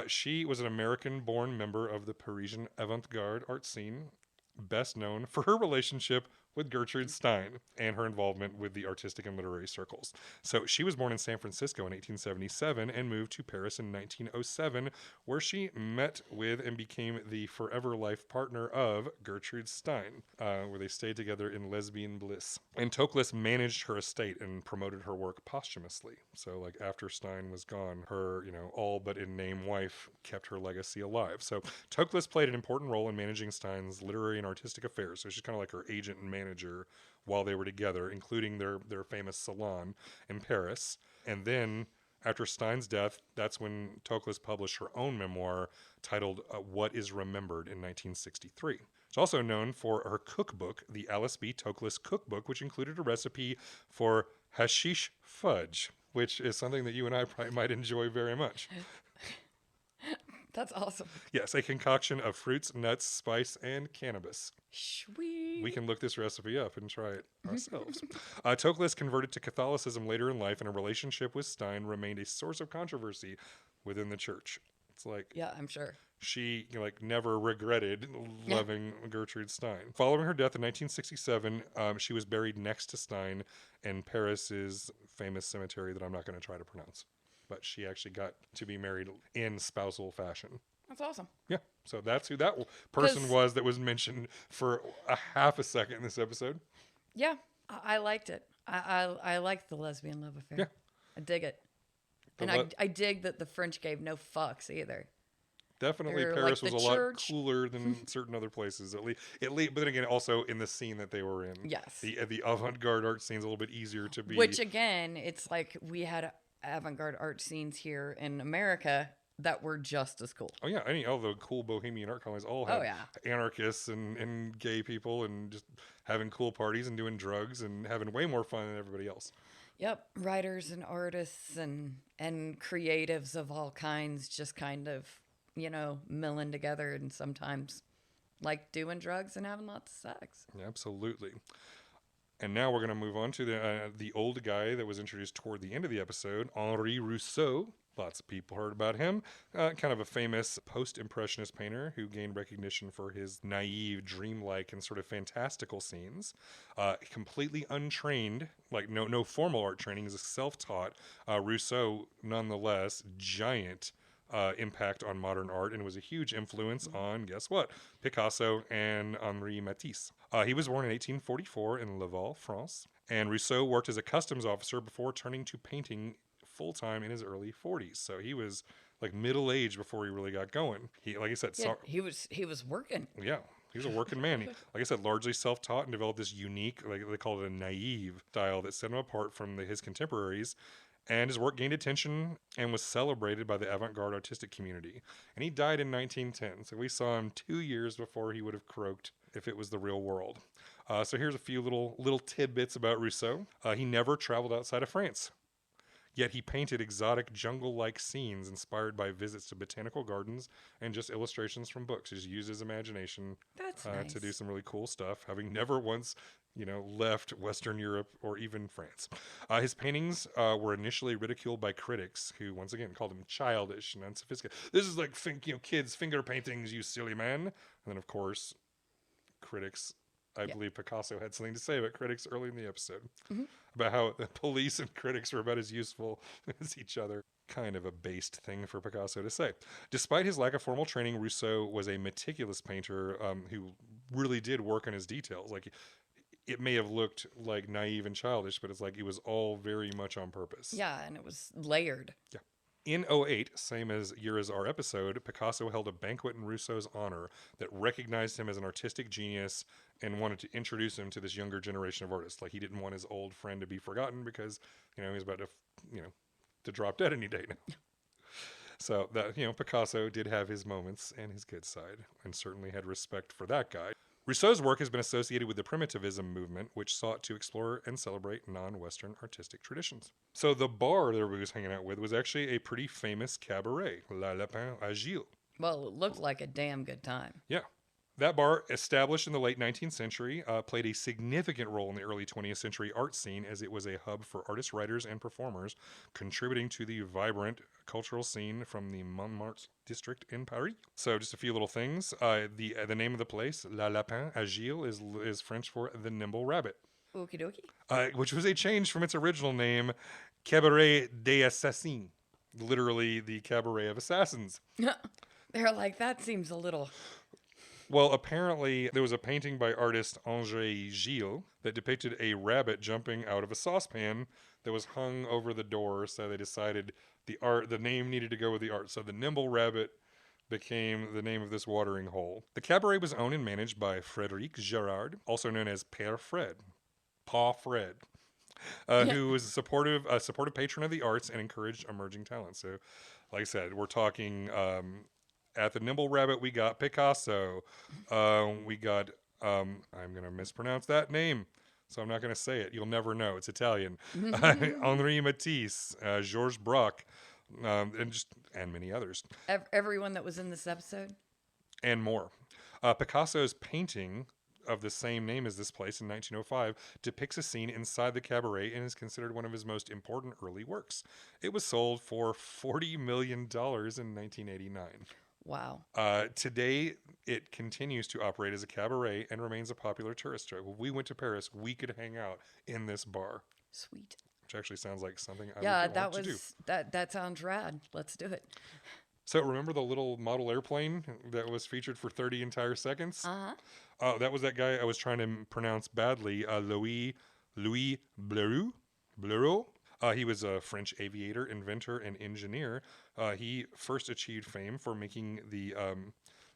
[SPEAKER 2] She was an American-born member of the Parisian avant-garde art scene, best known for her relationship with Gertrude Stein and her involvement with the artistic and literary circles. So she was born in San Francisco in 1877 and moved to Paris in 1907, where she met with and became the forever life partner of Gertrude Stein, where they stayed together in lesbian bliss. And Toklas managed her estate and promoted her work posthumously. So after Stein was gone, her, all but in name wife kept her legacy alive. So Toklas played an important role in managing Stein's literary and artistic affairs. So she's kind of like her agent and manager while they were together, including their famous salon in Paris. And then after Stein's death, that's when Toklas published her own memoir titled What is Remembered in 1963. She's also known for her cookbook, the Alice B. Toklas Cookbook, which included a recipe for hashish fudge, which is something that you and I probably might enjoy very much.
[SPEAKER 3] That's awesome.
[SPEAKER 2] Yes, a concoction of fruits, nuts, spice, and cannabis.
[SPEAKER 3] Sweet.
[SPEAKER 2] We can look this recipe up and try it ourselves. Toklas converted to Catholicism later in life, and a relationship with Stein remained a source of controversy within the church. It's
[SPEAKER 3] yeah, I'm sure.
[SPEAKER 2] She never regretted loving Gertrude Stein. Following her death in 1967, she was buried next to Stein in Paris's famous cemetery that I'm not going to try to pronounce. But she actually got to be married in spousal fashion.
[SPEAKER 3] That's awesome.
[SPEAKER 2] Yeah, so that's who that person was that was mentioned for a half a second in this episode.
[SPEAKER 3] Yeah, I liked it. I liked the lesbian love affair.
[SPEAKER 2] Yeah.
[SPEAKER 3] I dig it. I dig that the French gave no fucks either.
[SPEAKER 2] Definitely,
[SPEAKER 3] They're
[SPEAKER 2] Paris
[SPEAKER 3] like
[SPEAKER 2] was
[SPEAKER 3] the
[SPEAKER 2] a lot
[SPEAKER 3] church.
[SPEAKER 2] cooler than certain other places. At least, but then again, also in the scene that they were in.
[SPEAKER 3] Yes.
[SPEAKER 2] The avant-garde art scene's a little bit easier to be.
[SPEAKER 3] Which again, it's like we had avant-garde art scenes here in America that were just as cool.
[SPEAKER 2] Oh yeah, all the cool bohemian art colonies all had anarchists and gay people and just having cool parties and doing drugs and having way more fun than everybody else.
[SPEAKER 3] Yep, writers and artists and creatives of all kinds just kind of, milling together and sometimes doing drugs and having lots of sex.
[SPEAKER 2] Absolutely. And now we're going to move on to the old guy that was introduced toward the end of the episode, Henri Rousseau. Lots of people heard about him. Kind of a famous post-impressionist painter who gained recognition for his naive, dreamlike, and sort of fantastical scenes. Completely untrained, like no formal art training, is self-taught. Rousseau, nonetheless, giant impact on modern art, and was a huge influence on, guess what, Picasso and Henri Matisse. He was born in 1844 in Laval, France, and Rousseau worked as a customs officer before turning to painting full-time in his early 40s. So he was like middle-aged before he really got going. He, like I said,
[SPEAKER 3] Yeah, he was working.
[SPEAKER 2] yeah, he was a working man. Like I said, largely self-taught and developed this unique, like they call it a naive style that set him apart from his contemporaries. And his work gained attention and was celebrated by the avant-garde artistic community. And he died in 1910, so we saw him 2 years before he would have croaked if it was the real world. So here's a few little tidbits about Rousseau. He never traveled outside of France. Yet he painted exotic jungle-like scenes inspired by visits to botanical gardens and just illustrations from books. He just used his imagination
[SPEAKER 3] That's nice.
[SPEAKER 2] to do some really cool stuff, having never once, left Western Europe or even France. His paintings were initially ridiculed by critics who, once again, called him childish and unsophisticated. This is like, kids' finger paintings, you silly man. And then, of course, critics... I believe Picasso had something to say about critics early in the episode. Mm-hmm. About how the police and critics were about as useful as each other. Kind of a based thing for Picasso to say. Despite his lack of formal training, Rousseau was a meticulous painter who really did work on his details. Like, it may have looked like naive and childish, but it's like it was all very much on purpose.
[SPEAKER 3] Yeah, and it was layered.
[SPEAKER 2] Yeah. In '08, same year as our episode, Picasso held a banquet in Rousseau's honor that recognized him as an artistic genius and wanted to introduce him to this younger generation of artists. Like, he didn't want his old friend to be forgotten because, he was about to, to drop dead any day now. So that, Picasso did have his moments and his good side, and certainly had respect for that guy. Rousseau's work has been associated with the primitivism movement, which sought to explore and celebrate non-Western artistic traditions. So the bar that everybody was hanging out with was actually a pretty famous cabaret, La Lapin à Gilles.
[SPEAKER 3] Well, it looked like a damn good time.
[SPEAKER 2] Yeah. That bar, established in the late 19th century, played a significant role in the early 20th century art scene, as it was a hub for artists, writers, and performers, contributing to the vibrant cultural scene from the Montmartre district in Paris. So just a few little things. The name of the place, La Lapin à Gilles, is French for the Nimble Rabbit.
[SPEAKER 3] Okie dokie.
[SPEAKER 2] Which was a change from its original name, Cabaret des Assassins, literally the Cabaret of Assassins.
[SPEAKER 3] They're like, that seems a little...
[SPEAKER 2] Well, apparently there was a painting by artist André Gilles that depicted a rabbit jumping out of a saucepan that was hung over the door, so they decided the name needed to go with the art. So the Nimble Rabbit became the name of this watering hole. The cabaret was owned and managed by Frédéric Gérard, also known as Père Fred, Pa Fred, who was a supportive patron of the arts and encouraged emerging talent. So, like I said, we're talking... at the Nimble Rabbit, we got Picasso. We got, I'm going to mispronounce that name, so I'm not going to say it. You'll never know. It's Italian. Henri Matisse, Georges Braque, and many others.
[SPEAKER 3] Everyone that was in this episode?
[SPEAKER 2] And more. Picasso's painting of the same name as this place in 1905 depicts a scene inside the cabaret and is considered one of his most important early works. It was sold for $40 million in 1989.
[SPEAKER 3] Wow.
[SPEAKER 2] Today, it continues to operate as a cabaret and remains a popular tourist trap. When we went to Paris, we could hang out in this bar.
[SPEAKER 3] Sweet.
[SPEAKER 2] Which actually sounds like something I would want to do.
[SPEAKER 3] That sounds rad. Let's do it.
[SPEAKER 2] So remember the little model airplane that was featured for 30 entire seconds?
[SPEAKER 3] Uh-huh.
[SPEAKER 2] That was that guy I was trying to pronounce badly, Louis Blériot. He was a French aviator, inventor, and engineer. He first achieved fame for making the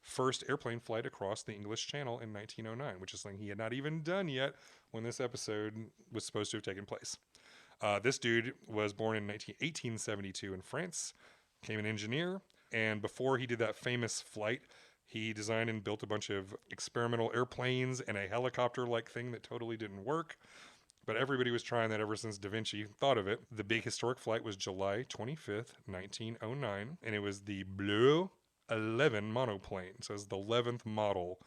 [SPEAKER 2] first airplane flight across the English Channel in 1909, which is something he had not even done yet when this episode was supposed to have taken place. This dude was born in 1872 in France, became an engineer, and before he did that famous flight, he designed and built a bunch of experimental airplanes and a helicopter-like thing that totally didn't work. But everybody was trying that ever since Da Vinci thought of it. The big historic flight was July 25th, 1909, and it was the Bleu 11 monoplane. So it's the 11th model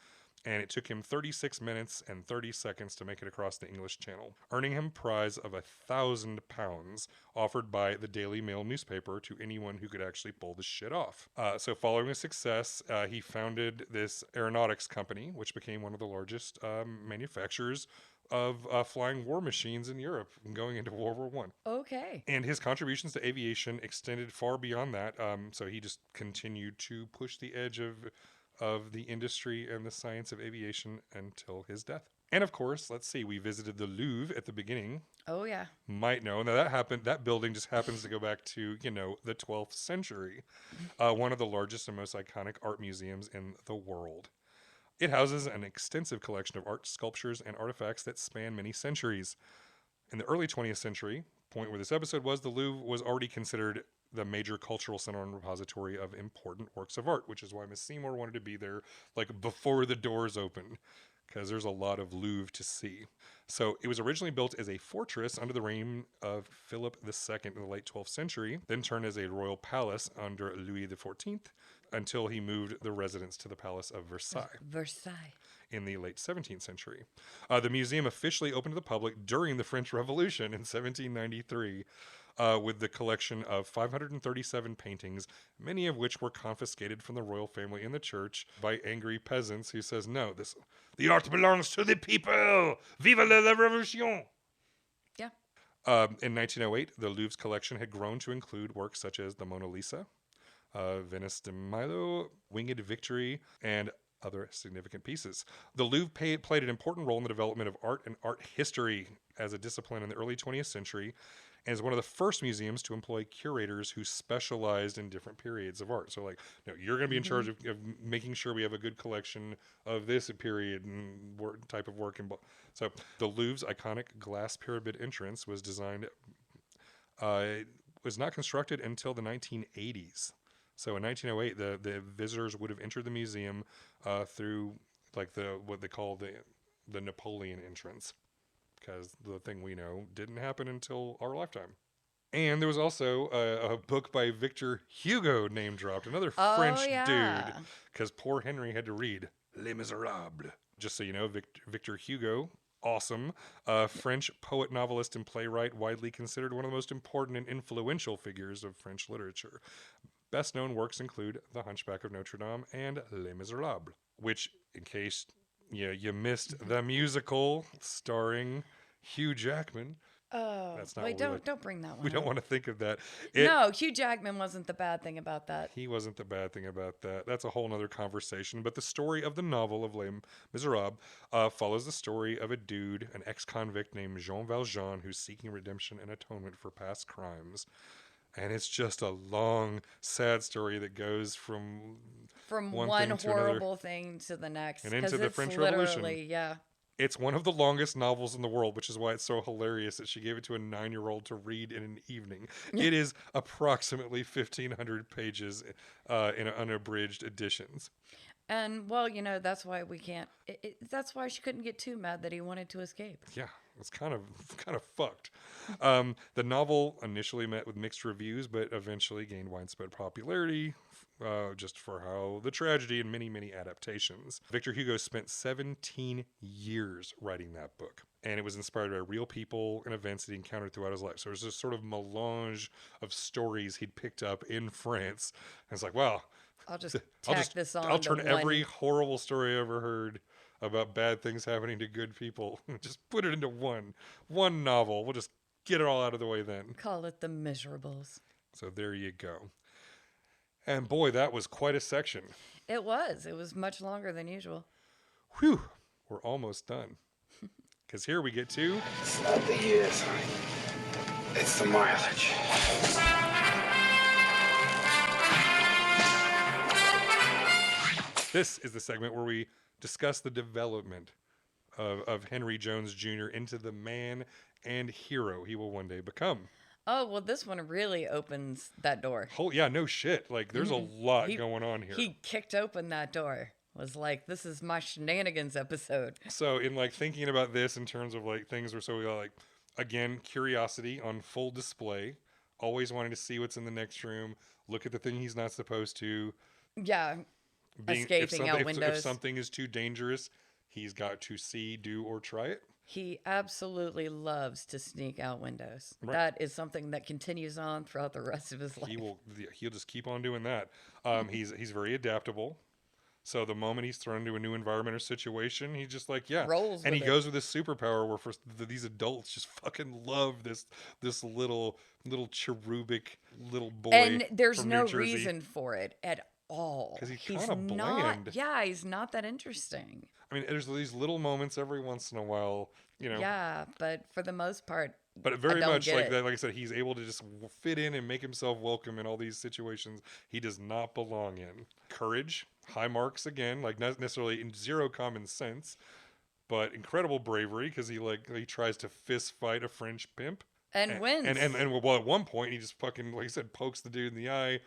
[SPEAKER 2] And it took him 36 minutes and 30 seconds to make it across the English Channel, earning him a prize of £1,000 offered by the Daily Mail newspaper to anyone who could actually pull this shit off. So following his success, he founded this aeronautics company, which became one of the largest manufacturers of flying war machines in Europe going into World War One.
[SPEAKER 3] Okay.
[SPEAKER 2] And his contributions to aviation extended far beyond that. So he just continued to push the edge of the industry and the science of aviation until his death. And of course, let's see, we visited the Louvre at the beginning.
[SPEAKER 3] Oh, yeah.
[SPEAKER 2] Might know. Now that building just happens to go back to, the 12th century. One of the largest and most iconic art museums in the world. It houses an extensive collection of art, sculptures, and artifacts that span many centuries. In the early 20th century, point where this episode was, the Louvre was already considered the major cultural center and repository of important works of art, which is why Miss Seymour wanted to be there before the doors opened, because there's a lot of Louvre to see. So it was originally built as a fortress under the reign of Philip II in the late 12th century, then turned as a royal palace under Louis XIV, until he moved the residence to the Palace of Versailles in the late 17th century. The museum officially opened to the public during the French Revolution in 1793, with the collection of 537 paintings, many of which were confiscated from the royal family and the church by angry peasants who says, no, the art belongs to the people! Vive la Revolution!
[SPEAKER 3] Yeah.
[SPEAKER 2] In 1908, the Louvre's collection had grown to include works such as the Mona Lisa, Venice de Milo, Winged Victory, and other significant pieces. The Louvre played an important role in the development of art and art history as a discipline in the early 20th century, and is one of the first museums to employ curators who specialized in different periods of art. So, you're going to be in charge of making sure we have a good collection of this period and type of work. So, the Louvre's iconic glass pyramid entrance was designed, was not constructed until the 1980s. So in 1908, the visitors would have entered the museum through what they call the Napoleon entrance, because the thing we know didn't happen until our lifetime. And there was also a book by Victor Hugo name dropped, another French dude, because poor Henry had to read Les Miserables. Just so you know, Victor Hugo, awesome, French poet, novelist, and playwright, widely considered one of the most important and influential figures of French literature. Best known works include The Hunchback of Notre Dame and Les Miserables, which, in case you missed the musical starring Hugh Jackman.
[SPEAKER 3] Oh,
[SPEAKER 2] that's not
[SPEAKER 3] wait! Don't bring that one.
[SPEAKER 2] We don't want to think of that.
[SPEAKER 3] No, Hugh Jackman wasn't the bad thing about that.
[SPEAKER 2] He wasn't the bad thing about that. That's a whole nother conversation. But the story of the novel of Les Miserables follows the story of a dude, an ex-convict named Jean Valjean, who's seeking redemption and atonement for past crimes. And it's just a long, sad story that goes from
[SPEAKER 3] one horrible thing to the next.
[SPEAKER 2] And into the French Revolution.
[SPEAKER 3] Yeah.
[SPEAKER 2] It's one of the longest novels in the world, which is why it's so hilarious that she gave it to a 9-year-old to read in an evening. It is approximately 1,500 pages in unabridged editions.
[SPEAKER 3] And, that's why we can't... that's why she couldn't get too mad that he wanted to escape.
[SPEAKER 2] Yeah, it's kind of fucked. The novel initially met with mixed reviews, but eventually gained widespread popularity just for how the tragedy and many, many adaptations. Victor Hugo spent 17 years writing that book. And it was inspired by real people and events that he encountered throughout his life. So it was this sort of melange of stories he'd picked up in France. And it's like, wow...
[SPEAKER 3] I'll turn
[SPEAKER 2] every horrible story I ever heard about bad things happening to good people. Just put it into one novel. We'll just get it all out of the way then.
[SPEAKER 3] Call it The Miserables.
[SPEAKER 2] So there you go. And boy, that was quite a section.
[SPEAKER 3] It was. It was much longer than usual.
[SPEAKER 2] Whew. We're almost done. Because here we get to...
[SPEAKER 6] It's not the years, honey. It's the mileage.
[SPEAKER 2] This is the segment where we discuss the development of Henry Jones Jr. into the man and hero he will one day become.
[SPEAKER 3] Oh, well, this one really opens that door.
[SPEAKER 2] Oh, yeah, no shit. There's a lot going on here.
[SPEAKER 3] He kicked open that door. Was like, this is my shenanigans episode.
[SPEAKER 2] So in thinking about this in terms of things where we got again, curiosity on full display, always wanting to see what's in the next room, look at the thing he's not supposed to.
[SPEAKER 3] Yeah. escaping out
[SPEAKER 2] if
[SPEAKER 3] windows.
[SPEAKER 2] something is too dangerous, he's got to see, do, or try it.
[SPEAKER 3] He absolutely loves to sneak out windows.
[SPEAKER 2] Right.
[SPEAKER 3] That is something that continues on throughout the rest of his life.
[SPEAKER 2] He'll just keep on doing that. He's very adaptable. So the moment he's thrown into a new environment or situation, he's just like, yeah.
[SPEAKER 3] Rolls
[SPEAKER 2] and
[SPEAKER 3] with
[SPEAKER 2] he
[SPEAKER 3] it.
[SPEAKER 2] goes with this superpower where these adults just fucking love this little cherubic little boy.
[SPEAKER 3] And there's
[SPEAKER 2] from
[SPEAKER 3] no
[SPEAKER 2] New Jersey.
[SPEAKER 3] reason for it at all.
[SPEAKER 2] 'Cause he's kinda
[SPEAKER 3] not.
[SPEAKER 2] bland.
[SPEAKER 3] Yeah, he's not that interesting.
[SPEAKER 2] I mean, there's these little moments every once in a while,
[SPEAKER 3] Yeah, but for the most part,
[SPEAKER 2] But very
[SPEAKER 3] I don't
[SPEAKER 2] much
[SPEAKER 3] get
[SPEAKER 2] like
[SPEAKER 3] it.
[SPEAKER 2] that. Like I said, he's able to just fit in and make himself welcome in all these situations he does not belong in. Courage, high marks again, like not necessarily in zero common sense, but incredible bravery because he tries to fist fight a French pimp
[SPEAKER 3] and wins.
[SPEAKER 2] And well, at one point he just fucking, like I said, pokes the dude in the eye,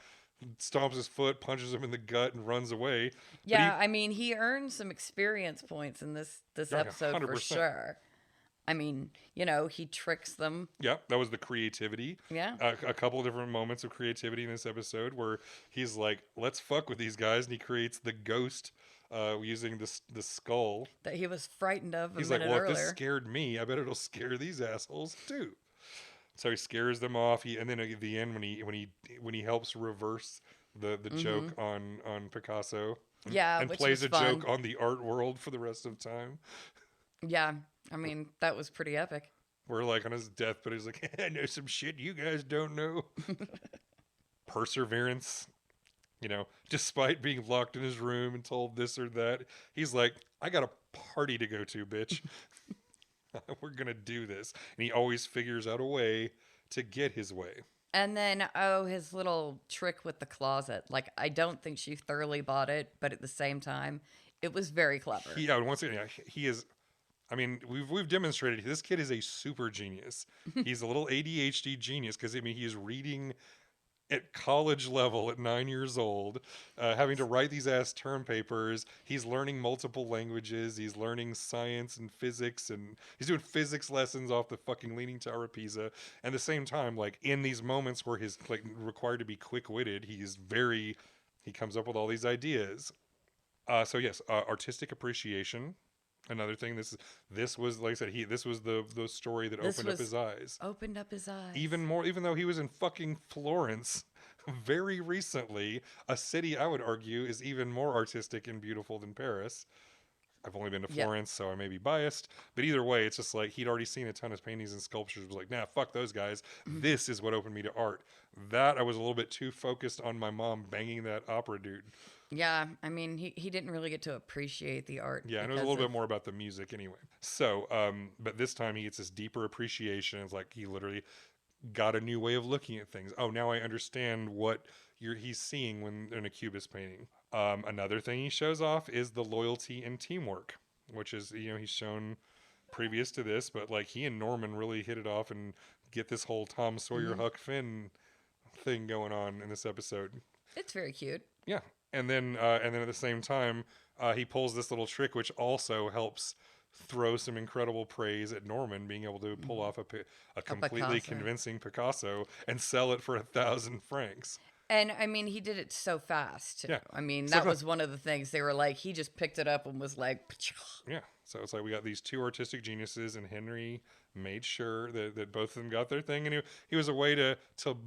[SPEAKER 2] stomps his foot, punches him in the gut, and runs away.
[SPEAKER 3] Yeah, I mean, he earned some experience points in this
[SPEAKER 2] Yeah,
[SPEAKER 3] episode for
[SPEAKER 2] 100%.
[SPEAKER 3] sure. I mean, he tricks them.
[SPEAKER 2] Yeah, that was the creativity.
[SPEAKER 3] Yeah.
[SPEAKER 2] A couple of different moments of creativity in this episode where he's like, let's fuck with these guys. And he creates the ghost using the skull.
[SPEAKER 3] That he was frightened of
[SPEAKER 2] He's
[SPEAKER 3] a
[SPEAKER 2] like,
[SPEAKER 3] minute
[SPEAKER 2] well, if
[SPEAKER 3] earlier.
[SPEAKER 2] this scared me, I bet it'll scare these assholes too. So he scares them off. And then at the end, when he helps reverse the joke on Picasso,
[SPEAKER 3] Yeah,
[SPEAKER 2] and
[SPEAKER 3] which
[SPEAKER 2] plays
[SPEAKER 3] was
[SPEAKER 2] a
[SPEAKER 3] fun.
[SPEAKER 2] joke on the art world for the rest of time.
[SPEAKER 3] Yeah, I mean, that was pretty epic.
[SPEAKER 2] We're like on his deathbed. He's like, I know some shit you guys don't know. Perseverance. Despite being locked in his room and told this or that, he's like, I got a party to go to, bitch. We're going to do this. And he always figures out a way to get his way.
[SPEAKER 3] And then, his little trick with the closet. Like, I don't think she thoroughly bought it, but at the same time, it was very clever.
[SPEAKER 2] Yeah, once again, he is. I mean, we've demonstrated this kid is a super genius. He's a little ADHD genius because he is reading at college level at 9 years old, having to write these ass term papers. He's learning multiple languages. He's learning science and physics, and he's doing physics lessons off the fucking Leaning Tower of Pisa. And at the same time, like in these moments where he's like required to be quick-witted, he comes up with all these ideas. So yes, artistic appreciation. Another thing. This was, like I said, this was the story that opened up his eyes.
[SPEAKER 3] Opened up his eyes.
[SPEAKER 2] Even more, even though he was in fucking Florence very recently, a city I would argue is even more artistic and beautiful than Paris. I've only been to Florence, so I may be biased. But either way, it's just like he'd already seen a ton of paintings and sculptures. Was like, nah, fuck those guys. This is what opened me to art. That I was a little bit too focused on my mom banging that opera dude.
[SPEAKER 3] Yeah, I mean, he didn't really get to appreciate the art.
[SPEAKER 2] Yeah, and it was a little bit more about the music anyway. So, but this time he gets this deeper appreciation. It's like he literally got a new way of looking at things. Oh, now I understand what he's seeing when in a Cubist painting. Another thing he shows off is the loyalty and teamwork, which is, he's shown previous to this, but like he and Norman really hit it off and get this whole Tom Sawyer Huck Finn thing going on in this episode.
[SPEAKER 3] It's very cute.
[SPEAKER 2] Yeah. And then at the same time, he pulls this little trick, which also helps throw some incredible praise at Norman being able to pull off a completely
[SPEAKER 3] Picasso.
[SPEAKER 2] convincing Picasso and sell it for 1,000 francs.
[SPEAKER 3] And I mean, he did it so fast. Too.
[SPEAKER 2] Yeah.
[SPEAKER 3] I mean,
[SPEAKER 2] It's
[SPEAKER 3] that
[SPEAKER 2] like
[SPEAKER 3] was one of the things they were like, he just picked it up and was like,
[SPEAKER 2] Yeah. So it's like we got these two artistic geniuses, and Henry made sure that both of them got their thing. And he was a way to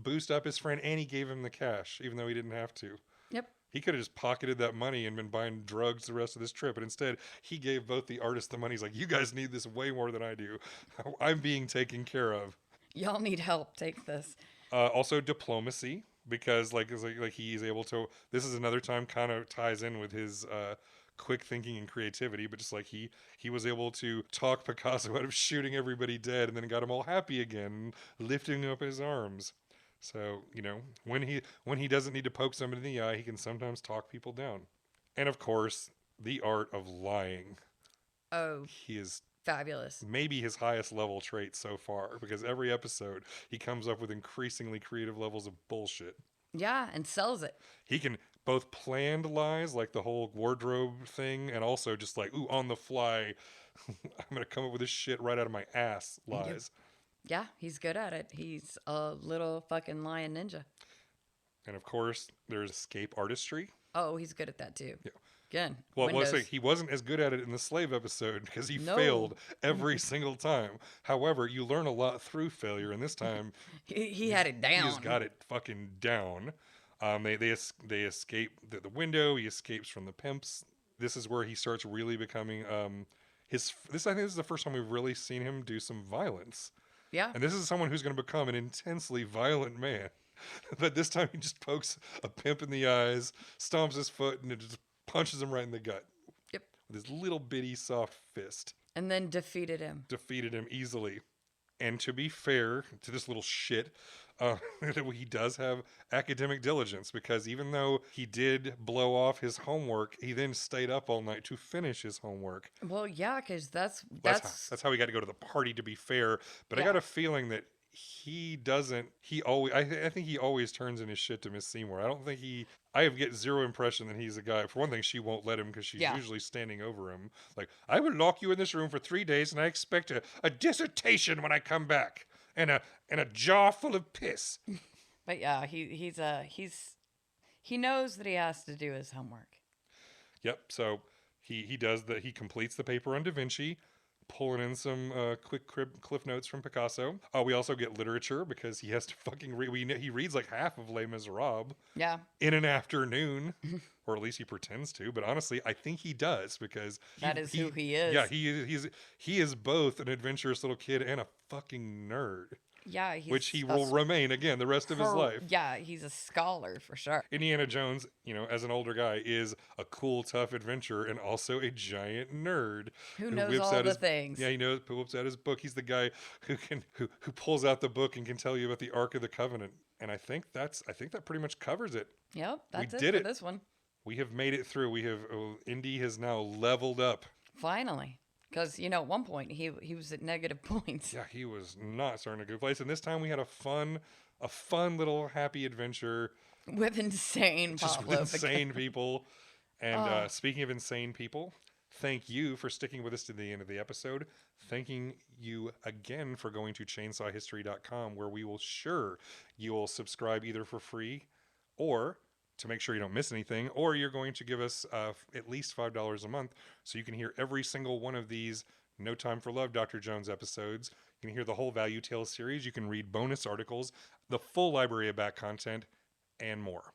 [SPEAKER 2] boost up his friend, and he gave him the cash, even though he didn't have to.
[SPEAKER 3] yep.
[SPEAKER 2] He could have just pocketed that money and been buying drugs the rest of this trip. But instead, he gave both the artists the money. He's like, you guys need this way more than I do. I'm being taken care of.
[SPEAKER 3] Y'all need help. Take this.
[SPEAKER 2] Also, diplomacy, because like he's able to. This is another time kind of ties in with his quick thinking and creativity. But just like he was able to talk Picasso out of shooting everybody dead, and then got him all happy again, lifting up his arms. So, when he doesn't need to poke somebody in the eye, he can sometimes talk people down. And of course, the art of lying.
[SPEAKER 3] Oh,
[SPEAKER 2] He is
[SPEAKER 3] fabulous.
[SPEAKER 2] maybe his highest level trait so far, because every episode he comes up with increasingly creative levels of bullshit.
[SPEAKER 3] Yeah, and sells it.
[SPEAKER 2] He can both planned lies, like the whole wardrobe thing, and also just like, ooh, on the fly, I'm going to come up with this shit right out of my ass lies.
[SPEAKER 3] Yeah, he's good at it. He's a little fucking lion ninja.
[SPEAKER 2] And of course, there's escape artistry.
[SPEAKER 3] Oh, he's good at that too.
[SPEAKER 2] Yeah.
[SPEAKER 3] Again,
[SPEAKER 2] Well,
[SPEAKER 3] Windows.
[SPEAKER 2] let's say he wasn't as good at it in the slave episode because he
[SPEAKER 3] No.
[SPEAKER 2] failed every single time. However, you learn a lot through failure, and this time
[SPEAKER 3] he had it down.
[SPEAKER 2] he's got it fucking down. They escape the window. He escapes from the pimps. This is where he starts really becoming I think this is the first time we've really seen him do some violence.
[SPEAKER 3] Yeah.
[SPEAKER 2] And this is someone who's going to become an intensely violent man. But this time he just pokes a pimp in the eyes, stomps his foot, and it just punches him right in the gut.
[SPEAKER 3] Yep.
[SPEAKER 2] With his little bitty soft fist.
[SPEAKER 3] And then defeated him.
[SPEAKER 2] Defeated him easily. And to be fair to this little shit, he does have academic diligence, because even though he did blow off his homework, he then stayed up all night to finish his homework.
[SPEAKER 3] Well, yeah, because that's
[SPEAKER 2] How he got to go to the party, to be fair. But I
[SPEAKER 3] Yeah.
[SPEAKER 2] got a feeling that I think he always turns in his shit to Miss Seymour. I get zero impression that he's a guy. For one thing, she won't let him because she's usually standing over him. Like, I will lock you in this room for 3 days, and I expect a dissertation when I come back, and a jar full of piss.
[SPEAKER 3] But yeah, he knows that he has to do his homework.
[SPEAKER 2] Yep. So he does that. He completes the paper on Da Vinci, pulling in some quick cliff notes from Picasso. We also get literature because he has to fucking read. He reads like half of Les Miserables.
[SPEAKER 3] Yeah.
[SPEAKER 2] In an afternoon, or at least he pretends to. But honestly, I think he does, because
[SPEAKER 3] That is who he is.
[SPEAKER 2] Yeah, he is both an adventurous little kid and a fucking nerd.
[SPEAKER 3] Yeah,
[SPEAKER 2] which he will remain again the rest of his life.
[SPEAKER 3] Yeah, he's a scholar for sure.
[SPEAKER 2] Indiana Jones, as an older guy, is a cool, tough adventurer and also a giant nerd
[SPEAKER 3] who knows all the things.
[SPEAKER 2] Yeah, he whips out his book. He's the guy who pulls out the book and can tell you about the Ark of the Covenant. And I think that pretty much covers it.
[SPEAKER 3] Yep, that's
[SPEAKER 2] We
[SPEAKER 3] it
[SPEAKER 2] did
[SPEAKER 3] for
[SPEAKER 2] it.
[SPEAKER 3] this one.
[SPEAKER 2] We have made it through. Indy has now leveled up.
[SPEAKER 3] Finally. Because, at one point he was at negative points.
[SPEAKER 2] Yeah, he was not starting a good place. And this time we had a fun little happy adventure.
[SPEAKER 3] With insane
[SPEAKER 2] Just
[SPEAKER 3] Pablo
[SPEAKER 2] with insane people. And speaking of insane people, thank you for sticking with us to the end of the episode. Thanking you again for going to chainsawhistory.com, where you will subscribe either for free or to make sure you don't miss anything, or you're going to give us at least $5 a month so you can hear every single one of these No Time for Love Dr. Jones episodes. You can hear the whole Value Tales series. You can read bonus articles, the full library of back content, and more.